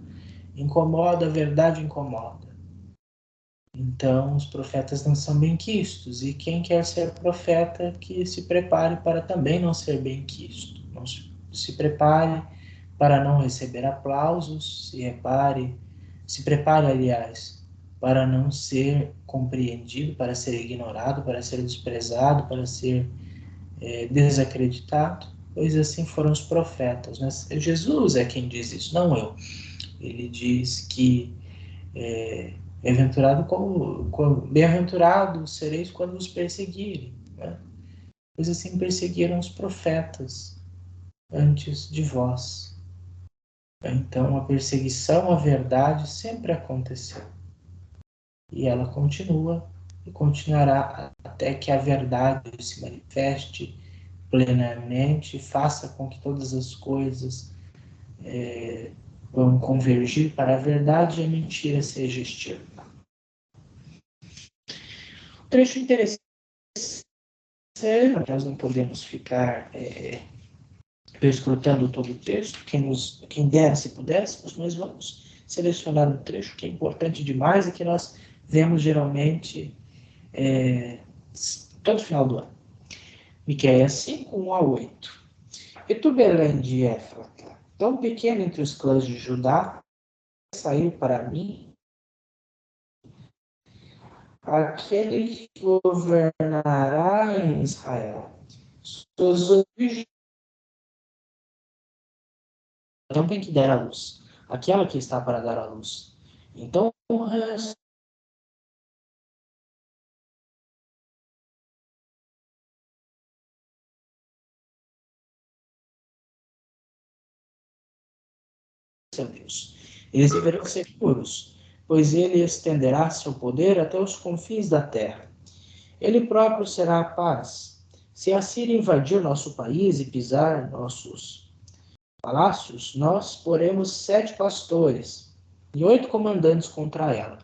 incomoda, a verdade incomoda. Então, os profetas não são bem-quistos, e quem quer ser profeta, que se prepare para também não ser bem-quisto. Não se prepare para não receber aplausos, se prepare, aliás, para não ser compreendido, para ser ignorado, para ser desprezado, para ser desacreditado, pois assim foram os profetas. Mas Jesus é quem diz isso, não eu. Ele diz que bem-aventurados sereis quando os perseguirem, né? Pois assim perseguiram os profetas antes de vós. Então a perseguição à verdade sempre aconteceu. E ela continua e continuará até que a verdade se manifeste plenamente, faça com que todas as coisas vão convergir para a verdade e a mentira seja extirpada. Um trecho interessante, nós não podemos ficar perscrutando todo o texto, quem dera se pudéssemos, mas vamos selecionar um trecho que é importante demais e que nós vemos geralmente todo final do ano. Miqueias 5, 1 a 8. E tu, Belém de Éfrata, tão pequeno entre os clãs de Judá, saiu para mim aquele que governará em Israel. Suas origens tempo em que der a luz, aquela que está para dar a luz. Então, o resto é Deus. Eles deverão ser puros, pois ele estenderá seu poder até os confins da terra. Ele próprio será a paz. Se a Síria invadir nosso país e pisar nossos palácios, nós poremos 7 pastores e 8 comandantes contra ela.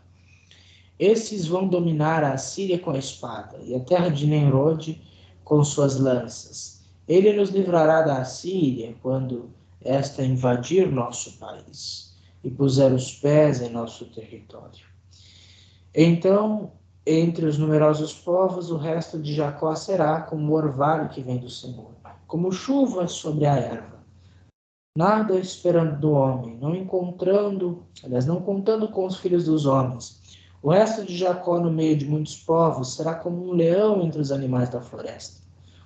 Esses vão dominar a Síria com a espada, e a terra de Nimrod com suas lanças. Ele nos livrará da Assíria quando esta invadir nosso país e puser os pés em nosso território. Então, entre os numerosos povos, o resto de Jacó será como o orvalho que vem do Senhor, como chuva sobre a erva. Nada esperando do homem, não contando com os filhos dos homens. O resto de Jacó no meio de muitos povos será como um leão entre os animais da floresta,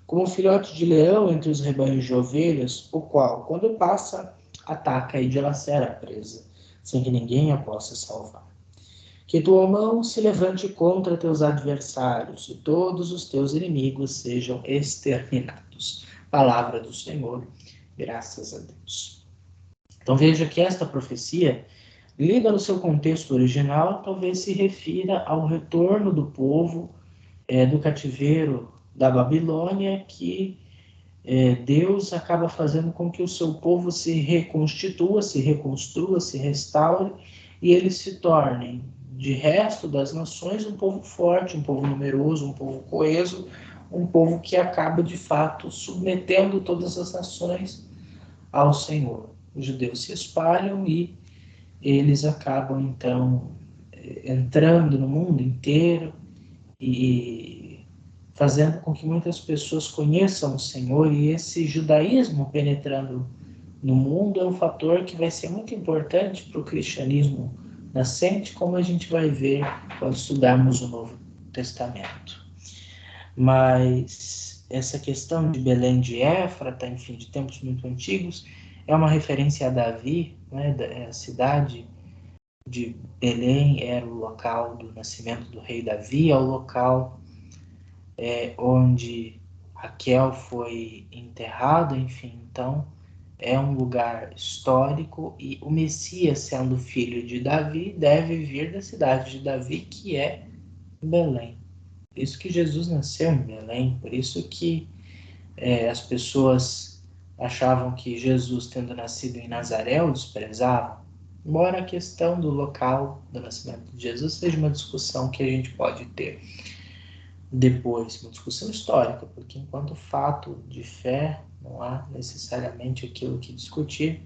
como um filhote de leão entre os rebanhos de ovelhas, o qual, quando passa, ataca e dilacera a presa, sem que ninguém a possa salvar. Que tua mão se levante contra teus adversários e todos os teus inimigos sejam exterminados. Palavra do Senhor, graças a Deus. Então veja que esta profecia, lida no seu contexto original, talvez se refira ao retorno do povo do cativeiro da Babilônia, que Deus acaba fazendo com que o seu povo se reconstitua, se reconstrua, se restaure, e eles se tornem, de resto das nações, um povo forte, um povo numeroso, um povo coeso, um povo que acaba, de fato, submetendo todas as nações ao Senhor. Os judeus se espalham e eles acabam, então, entrando no mundo inteiro e fazendo com que muitas pessoas conheçam o Senhor, e esse judaísmo penetrando no mundo é um fator que vai ser muito importante para o cristianismo nascente, como a gente vai ver quando estudarmos o Novo Testamento. Mas essa questão de Belém de Éfrata, enfim, de tempos muito antigos, é uma referência a Davi, né? A cidade de Belém era o local do nascimento do rei Davi, é o local onde Raquel foi enterrada, enfim, então é um lugar histórico, e o Messias, sendo filho de Davi, deve vir da cidade de Davi, que é Belém. Por isso que Jesus nasceu em Belém, por isso que as pessoas achavam que Jesus, tendo nascido em Nazaré, o desprezavam. Embora a questão do local do nascimento de Jesus seja uma discussão que a gente pode ter depois, uma discussão histórica, porque enquanto fato de fé não há necessariamente aquilo que discutir,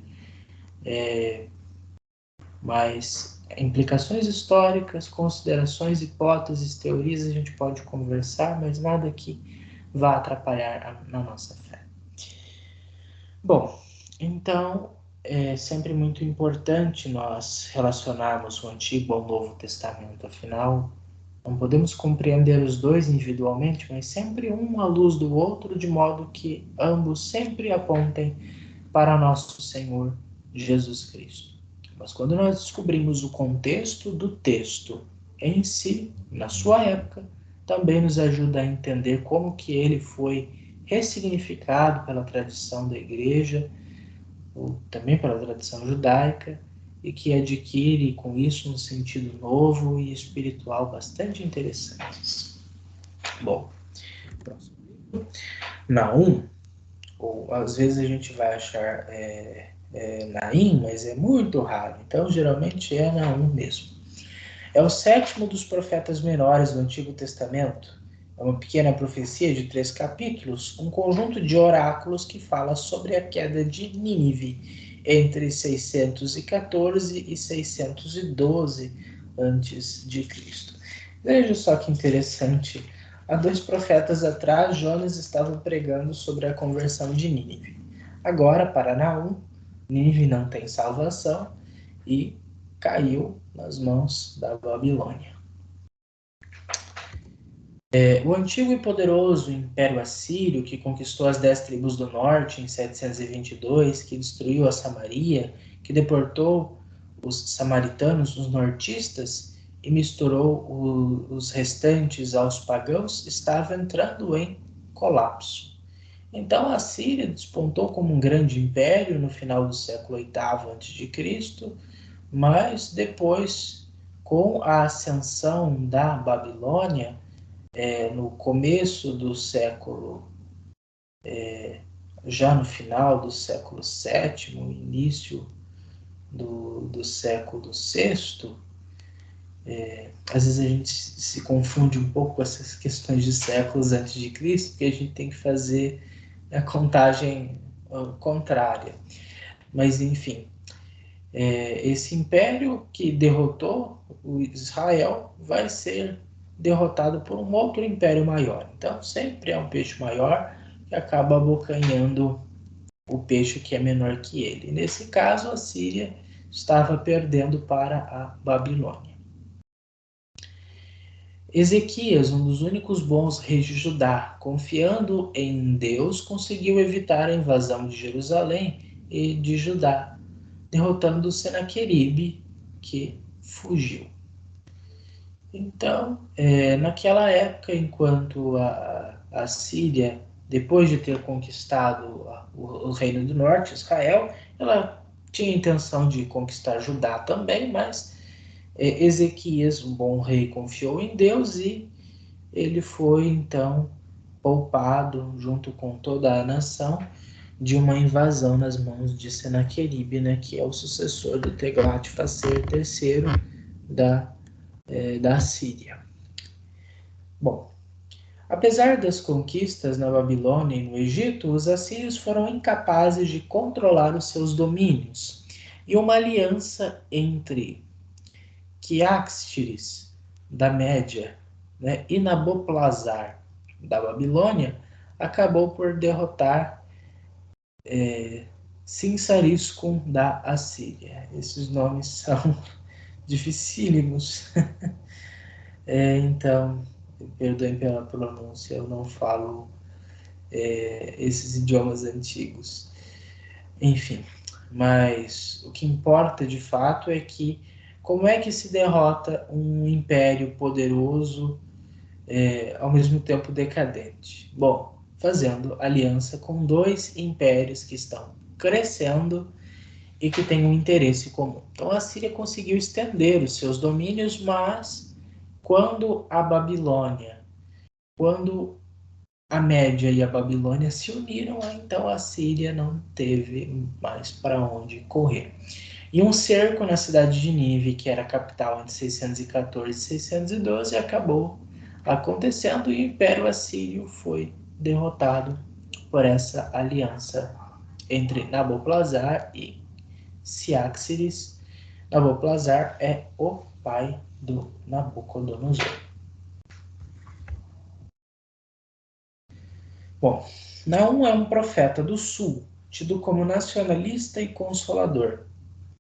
mas implicações históricas, considerações, hipóteses, teorias a gente pode conversar, mas nada que vá atrapalhar na nossa fé. Bom, então é sempre muito importante nós relacionarmos o Antigo ao Novo Testamento, afinal, não podemos compreender os dois individualmente, mas sempre um à luz do outro, de modo que ambos sempre apontem para nosso Senhor Jesus Cristo. Mas quando nós descobrimos o contexto do texto em si, na sua época, também nos ajuda a entender como que ele foi ressignificado pela tradição da igreja, ou também pela tradição judaica, e que adquire com isso um sentido novo e espiritual bastante interessante. Bom, próximo. Naum, ou às vezes a gente vai achar Naim, mas é muito raro, então geralmente é Naum mesmo. É o sétimo dos profetas menores do Antigo Testamento. É uma pequena profecia de 3 capítulos, um conjunto de oráculos que fala sobre a queda de Nínive entre 614 e 612 antes de Cristo. Veja só que interessante. Há 2 profetas atrás, Jonas estava pregando sobre a conversão de Nínive. Agora, para Naum, Nínive não tem salvação e caiu nas mãos da Babilônia. O antigo e poderoso Império Assírio, que conquistou as 10 tribos do norte em 722, que destruiu a Samaria, que deportou os samaritanos, os nortistas, e misturou os restantes aos pagãos, estava entrando em colapso. Então a Síria despontou como um grande império no final do século VIII a.C., mas depois, com a ascensão da Babilônia, no começo do século, já no final do século VII, início do século VI, às vezes a gente se confunde um pouco com essas questões de séculos antes de Cristo, porque a gente tem que fazer a contagem contrária. Mas, enfim, esse império que derrotou o Israel vai ser derrotado por um outro império maior. Então, sempre é um peixe maior que acaba abocanhando o peixe que é menor que ele. Nesse caso, a Síria estava perdendo para a Babilônia. Ezequias, um dos únicos bons reis de Judá, confiando em Deus, conseguiu evitar a invasão de Jerusalém e de Judá, derrotando Senaqueribe, que fugiu. Então, naquela época, enquanto a Síria, depois de ter conquistado o Reino do Norte, Israel, ela tinha a intenção de conquistar Judá também, mas Ezequias, um bom rei, confiou em Deus e ele foi então poupado, junto com toda a nação, de uma invasão nas mãos de Senaqueribe, né, que é o sucessor do Teglat-Passer III da Síria. Bom, apesar das conquistas na Babilônia e no Egito, os assírios foram incapazes de controlar os seus domínios, e uma aliança entre Quiaxtires, da Média, né, e Nabopolassar, da Babilônia, acabou por derrotar Sinsariscum da Assíria. Esses nomes são dificílimos. Então, perdoem pela pronúncia, eu não falo esses idiomas antigos. Enfim, mas o que importa de fato é que como é que se derrota um império poderoso ao mesmo tempo decadente? Bom, fazendo aliança com dois impérios que estão crescendo e que têm um interesse comum. Então a Síria conseguiu estender os seus domínios, mas quando a Babilônia, quando a Média e a Babilônia se uniram, então a Síria não teve mais para onde correr. E um cerco na cidade de Nínive, que era a capital entre 614 e 612, acabou acontecendo e o Império Assírio foi derrotado por essa aliança entre Nabopolassar e Ciaxares. Nabopolassar é o pai do Nabucodonosor. Bom, Naum é um profeta do sul, tido como nacionalista e consolador,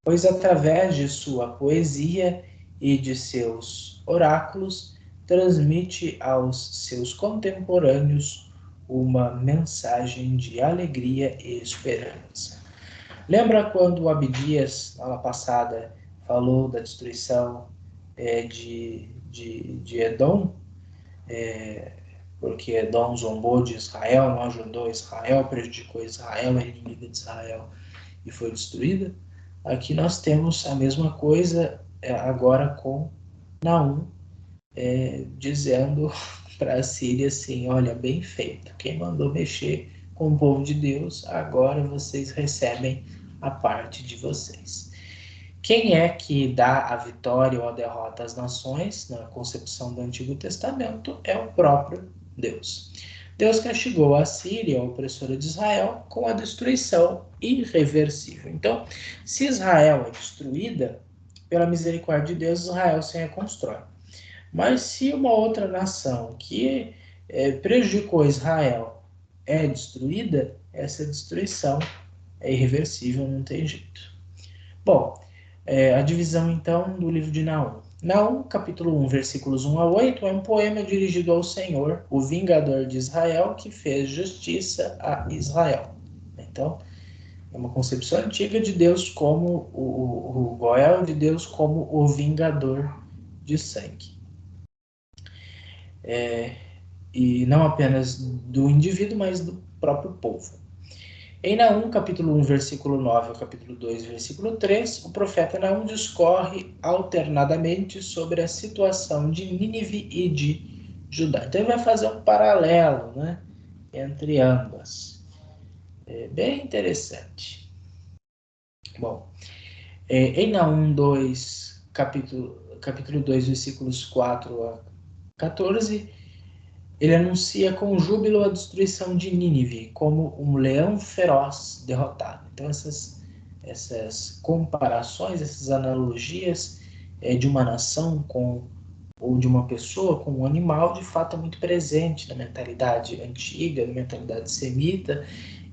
pois através de sua poesia e de seus oráculos transmite aos seus contemporâneos uma mensagem de alegria e esperança. Lembra quando Abdias, na aula passada, falou da destruição de Edom? Porque Edom zombou de Israel, não ajudou Israel, prejudicou Israel, é inimiga de Israel e foi destruída. Aqui nós temos a mesma coisa agora com Naum, dizendo para a Síria assim, olha, bem feito, quem mandou mexer com o povo de Deus, agora vocês recebem a parte de vocês. Quem é que dá a vitória ou a derrota às nações, na concepção do Antigo Testamento, é o próprio Deus. Deus castigou a Síria, a opressora de Israel, com a destruição irreversível. Então, se Israel é destruída, pela misericórdia de Deus, Israel se reconstrói. Mas se uma outra nação que prejudicou Israel é destruída, essa destruição é irreversível, não tem jeito. Bom, a divisão então do livro de Naum. Naum, capítulo 1, versículos 1 a 8, é um poema dirigido ao Senhor, o vingador de Israel, que fez justiça a Israel. Então, é uma concepção antiga de Deus como o Goel, de Deus como o vingador de sangue. E não apenas do indivíduo, mas do próprio povo. Em Naum, capítulo 1, versículo 9 ao capítulo 2, versículo 3, o profeta Naum discorre alternadamente sobre a situação de Nínive e de Judá. Então ele vai fazer um paralelo, né, entre ambas. É bem interessante. Bom, em Naum 2, capítulo 2, versículos 4 a 14, ele anuncia com júbilo a destruição de Nínive, como um leão feroz derrotado. Então, essas comparações, essas analogias de uma nação com ou de uma pessoa com um animal, de fato é muito presente na mentalidade antiga, na mentalidade semita,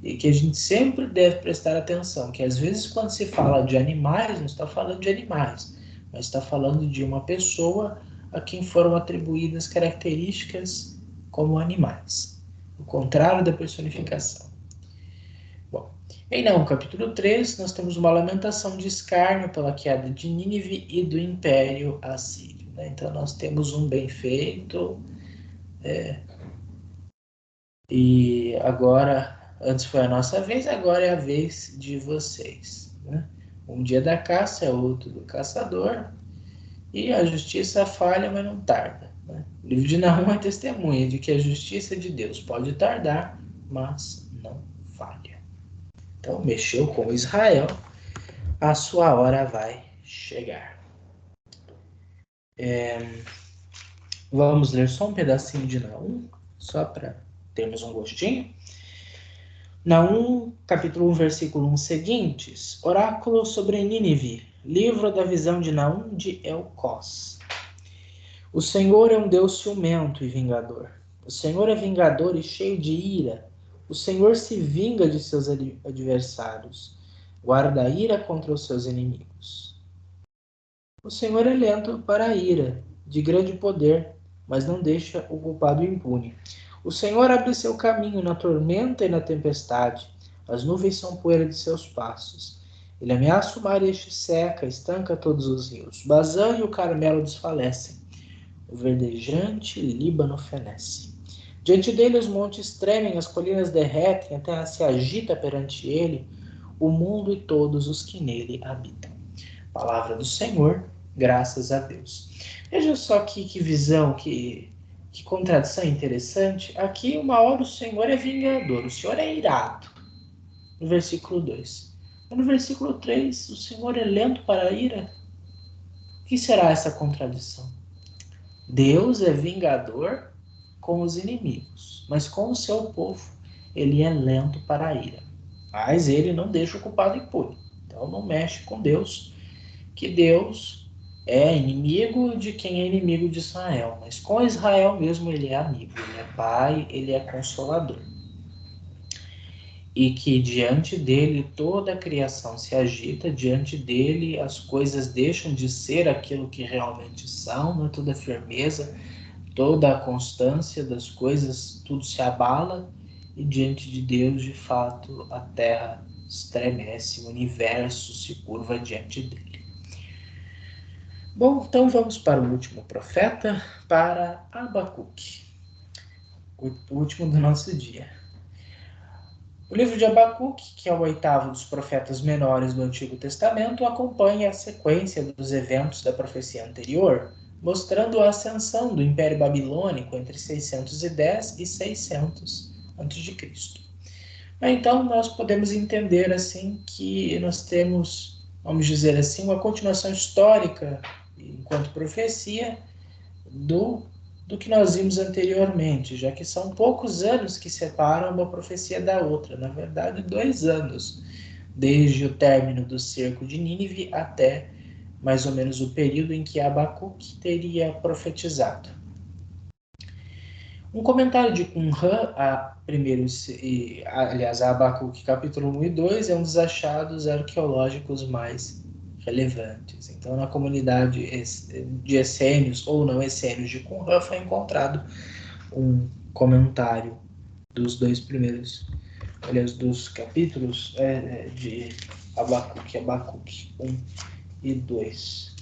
e que a gente sempre deve prestar atenção, que às vezes quando se fala de animais, não está falando de animais, mas está falando de uma pessoa a quem foram atribuídas características como animais. O contrário da personificação. Bom, em Naum capítulo 3, nós temos uma lamentação de escárnio pela queda de Nínive e do Império Assírio. Né? Então nós temos um bem feito, e agora, antes foi a nossa vez, agora é a vez de vocês. Né? Um dia da caça é outro do caçador, e a justiça falha, mas não tarda. Né? O livro de Naum é testemunha de que a justiça de Deus pode tardar, mas não falha. Então, mexeu com Israel, a sua hora vai chegar. Vamos ler só um pedacinho de Naum, só para termos um gostinho. Naum, capítulo 1, versículo 1 seguintes, oráculo sobre Nínive, livro da visão de Naum de Elcós. O Senhor é um Deus ciumento e vingador. O Senhor é vingador e cheio de ira. O Senhor se vinga de seus adversários. Guarda a ira contra os seus inimigos. O Senhor é lento para a ira, de grande poder, mas não deixa o culpado impune. O Senhor abre seu caminho na tormenta e na tempestade. As nuvens são poeira de seus passos. Ele ameaça o mar e este seca, estanca todos os rios. Bazã e o Carmelo desfalecem. O verdejante Líbano fenece. Diante dele os montes tremem, as colinas derretem, a terra se agita perante ele, o mundo e todos os que nele habitam. Palavra do Senhor, graças a Deus. Veja só que visão, que contradição interessante. Aqui, uma hora o Senhor é vingador, o Senhor é irado, no versículo 2. No versículo 3, o Senhor é lento para a ira. O que será essa contradição? Deus é vingador com os inimigos, mas com o seu povo ele é lento para a ira. Mas ele não deixa o culpado impune. Então não mexe com Deus, que Deus é inimigo de quem é inimigo de Israel, mas com Israel mesmo ele é amigo, ele é pai, ele é consolador. E que diante dele toda a criação se agita, diante dele as coisas deixam de ser aquilo que realmente são, né? Toda a firmeza, toda a constância das coisas, tudo se abala, e diante de Deus, de fato, a terra estremece, o universo se curva diante dele. Bom, então vamos para o último profeta, para Abacuque, o último do nosso dia. O livro de Abacuque, que é o oitavo dos profetas menores do Antigo Testamento, acompanha a sequência dos eventos da profecia anterior, mostrando a ascensão do Império Babilônico entre 610 e 600 a.C. Então, nós podemos entender assim que nós temos, vamos dizer assim, uma continuação histórica, enquanto profecia, do que nós vimos anteriormente, já que são poucos anos que separam uma profecia da outra, na verdade, 2 anos, desde o término do cerco de Nínive até mais ou menos o período em que Abacuque teria profetizado. Um comentário de Qumran, aliás, a Abacuque capítulo 1 e 2 é um dos achados arqueológicos mais relevantes. Então, na comunidade de essênios ou não essênios de Qumran foi encontrado um comentário dos dois primeiros, aliás, dos capítulos de Abacuque 1 e 2,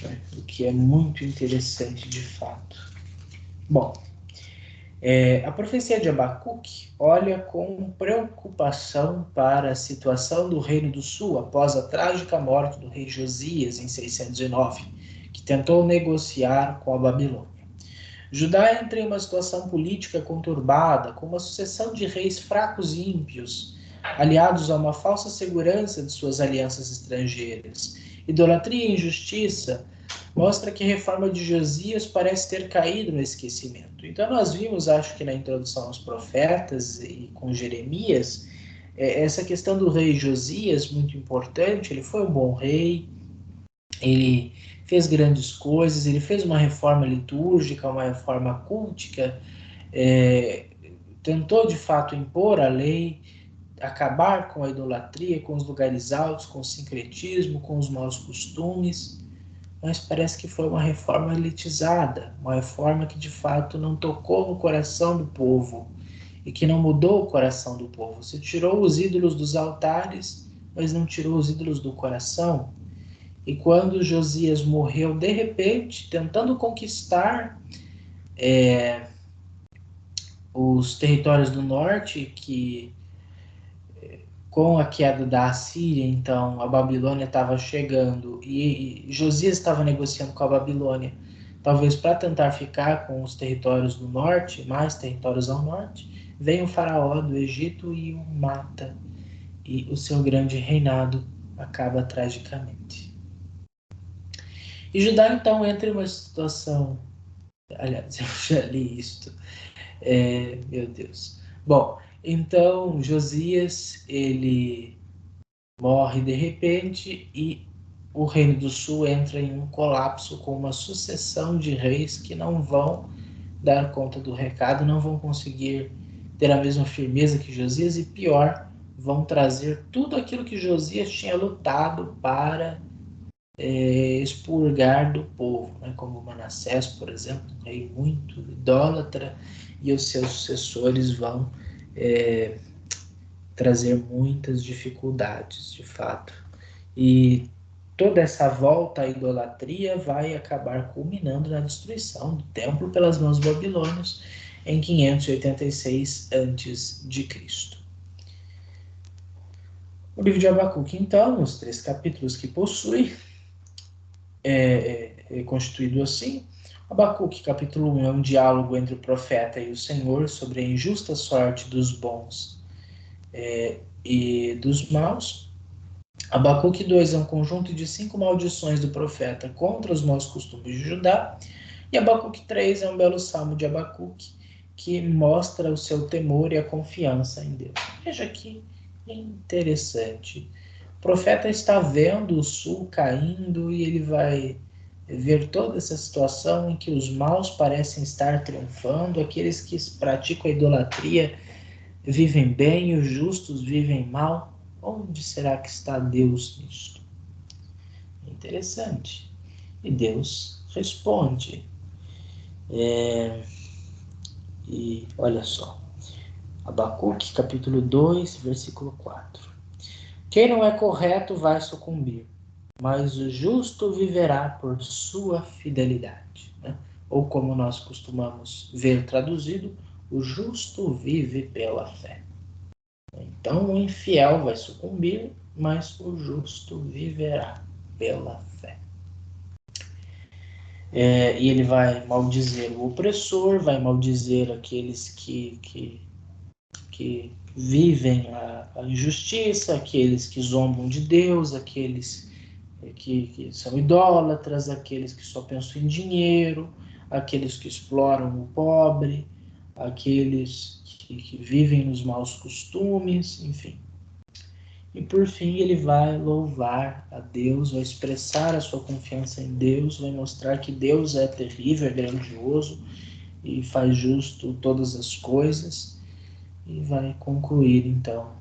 né? O que é muito interessante de fato. Bom, a profecia de Abacuque olha com preocupação para a situação do Reino do Sul após a trágica morte do rei Josias em 609, que tentou negociar com a Babilônia. Judá entra em uma situação política conturbada, com uma sucessão de reis fracos e ímpios, aliados a uma falsa segurança de suas alianças estrangeiras. Idolatria e injustiça mostra que a reforma de Josias parece ter caído no esquecimento. Então nós vimos, acho que na introdução aos profetas e com Jeremias, essa questão do rei Josias, muito importante. Ele foi um bom rei, ele fez grandes coisas, ele fez uma reforma litúrgica, uma reforma cultica, tentou de fato impor a lei, acabar com a idolatria, com os lugares altos, com o sincretismo, com os maus costumes, mas parece que foi uma reforma elitizada, uma reforma que de fato não tocou no coração do povo e que não mudou o coração do povo. Você tirou os ídolos dos altares, mas não tirou os ídolos do coração. E quando Josias morreu, de repente, tentando conquistar os territórios do norte, que com a queda da Assíria, então, a Babilônia estava chegando e Josias estava negociando com a Babilônia, talvez para tentar ficar com os territórios do norte, mais territórios ao norte, vem o faraó do Egito e o mata, e o seu grande reinado acaba tragicamente. E Judá, então, entra em uma situação... Aliás, eu já li isto. Meu Deus. Bom, então, Josias, ele morre de repente e o Reino do Sul entra em um colapso com uma sucessão de reis que não vão dar conta do recado, não vão conseguir ter a mesma firmeza que Josias e, pior, vão trazer tudo aquilo que Josias tinha lutado para expurgar do povo, né? Como Manassés, por exemplo, um rei muito idólatra, e os seus sucessores vão trazer muitas dificuldades, de fato. E toda essa volta à idolatria vai acabar culminando na destruição do templo pelas mãos babilônios em 586 a.C. O livro de Abacuque, então, os 3 capítulos que possui, é constituído assim. Abacuque, capítulo 1, é um diálogo entre o profeta e o Senhor sobre a injusta sorte dos bons e dos maus. Abacuque 2 é um conjunto de 5 maldições do profeta contra os maus costumes de Judá. E Abacuque 3 é um belo salmo de Abacuque que mostra o seu temor e a confiança em Deus. Veja que interessante. O profeta está vendo o sul caindo e ele vai ver toda essa situação em que os maus parecem estar triunfando, aqueles que praticam a idolatria vivem bem, os justos vivem mal. Onde será que está Deus nisto? Interessante. E Deus responde. E olha só. Abacuque, capítulo 2, versículo 4. Quem não é correto vai sucumbir, mas o justo viverá por sua fidelidade. Né? Ou como nós costumamos ver traduzido, o justo vive pela fé. Então o infiel vai sucumbir, mas o justo viverá pela fé. E ele vai maldizer o opressor, vai maldizer aqueles que vivem a injustiça, aqueles que zombam de Deus, aqueles que são idólatras, aqueles que só pensam em dinheiro, aqueles que exploram o pobre, aqueles que vivem nos maus costumes, enfim. E por fim ele vai louvar a Deus, vai expressar a sua confiança em Deus, vai mostrar que Deus é terrível, é grandioso e faz justo todas as coisas, e vai concluir então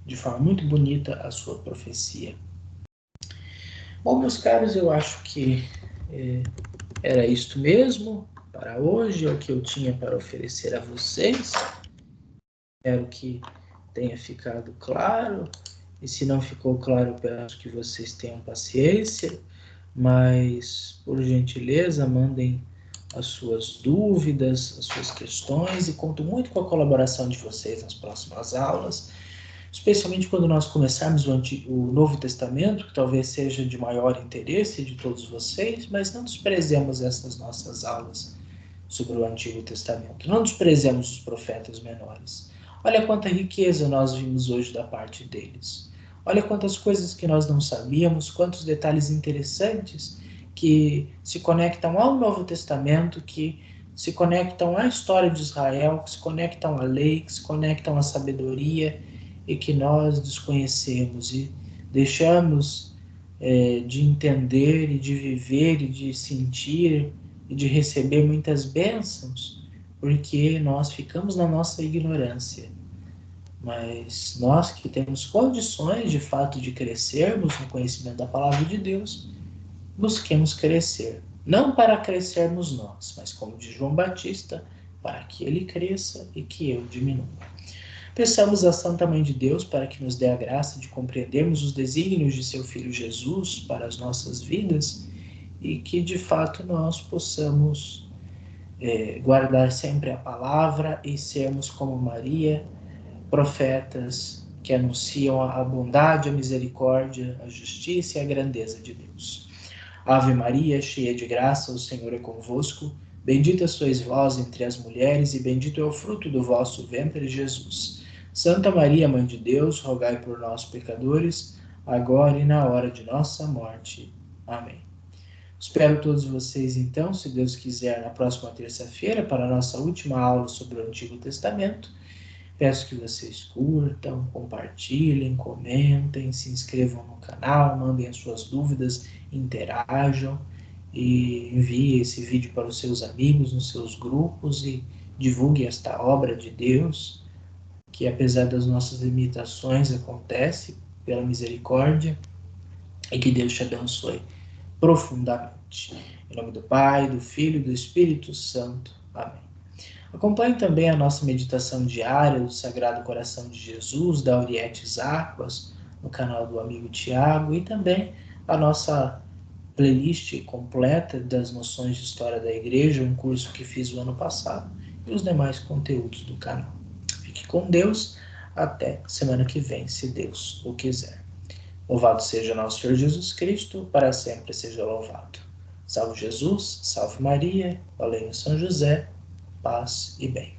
de forma muito bonita a sua profecia. Bom, meus caros, eu acho que era isto mesmo para hoje, é o que eu tinha para oferecer a vocês. Espero que tenha ficado claro, e se não ficou claro, peço que vocês tenham paciência, mas, por gentileza, mandem as suas dúvidas, as suas questões, e conto muito com a colaboração de vocês nas próximas aulas, especialmente quando nós começarmos o Novo Testamento, que talvez seja de maior interesse de todos vocês, mas não desprezemos essas nossas aulas sobre o Antigo Testamento. Não desprezemos os profetas menores. Olha quanta riqueza nós vimos hoje da parte deles. Olha quantas coisas que nós não sabíamos, quantos detalhes interessantes que se conectam ao Novo Testamento, que se conectam à história de Israel, que se conectam à lei, que se conectam à sabedoria e que nós desconhecemos e deixamos de entender e de viver e de sentir e de receber muitas bênçãos, porque nós ficamos na nossa ignorância. Mas nós que temos condições de fato de crescermos no conhecimento da palavra de Deus, busquemos crescer. Não para crescermos nós, mas como diz João Batista, para que ele cresça e que eu diminua. Peçamos à Santa Mãe de Deus para que nos dê a graça de compreendermos os desígnios de seu Filho Jesus para as nossas vidas e que de fato nós possamos guardar sempre a palavra e sermos como Maria, profetas que anunciam a bondade, a misericórdia, a justiça e a grandeza de Deus. Ave Maria, cheia de graça, o Senhor é convosco. Bendita sois vós entre as mulheres, e bendito é o fruto do vosso ventre, Jesus. Santa Maria, Mãe de Deus, rogai por nós, pecadores, agora e na hora de nossa morte. Amém. Espero todos vocês, então, se Deus quiser, na próxima terça-feira, para a nossa última aula sobre o Antigo Testamento. Peço que vocês curtam, compartilhem, comentem, se inscrevam no canal, mandem as suas dúvidas, interajam e enviem esse vídeo para os seus amigos, nos seus grupos e divulguem esta obra de Deus, que apesar das nossas limitações acontece pela misericórdia, e que Deus te abençoe profundamente. Em nome do Pai, do Filho e do Espírito Santo. Amém. Acompanhe também a nossa meditação diária do Sagrado Coração de Jesus, da Orietes Aquas, no canal do amigo Tiago, e também a nossa playlist completa das noções de História da Igreja, um curso que fiz o ano passado, e os demais conteúdos do canal. Fique com Deus, até semana que vem, se Deus o quiser. Louvado seja nosso Senhor Jesus Cristo, para sempre seja louvado. Salve Jesus, salve Maria, valeu São José, paz e bem.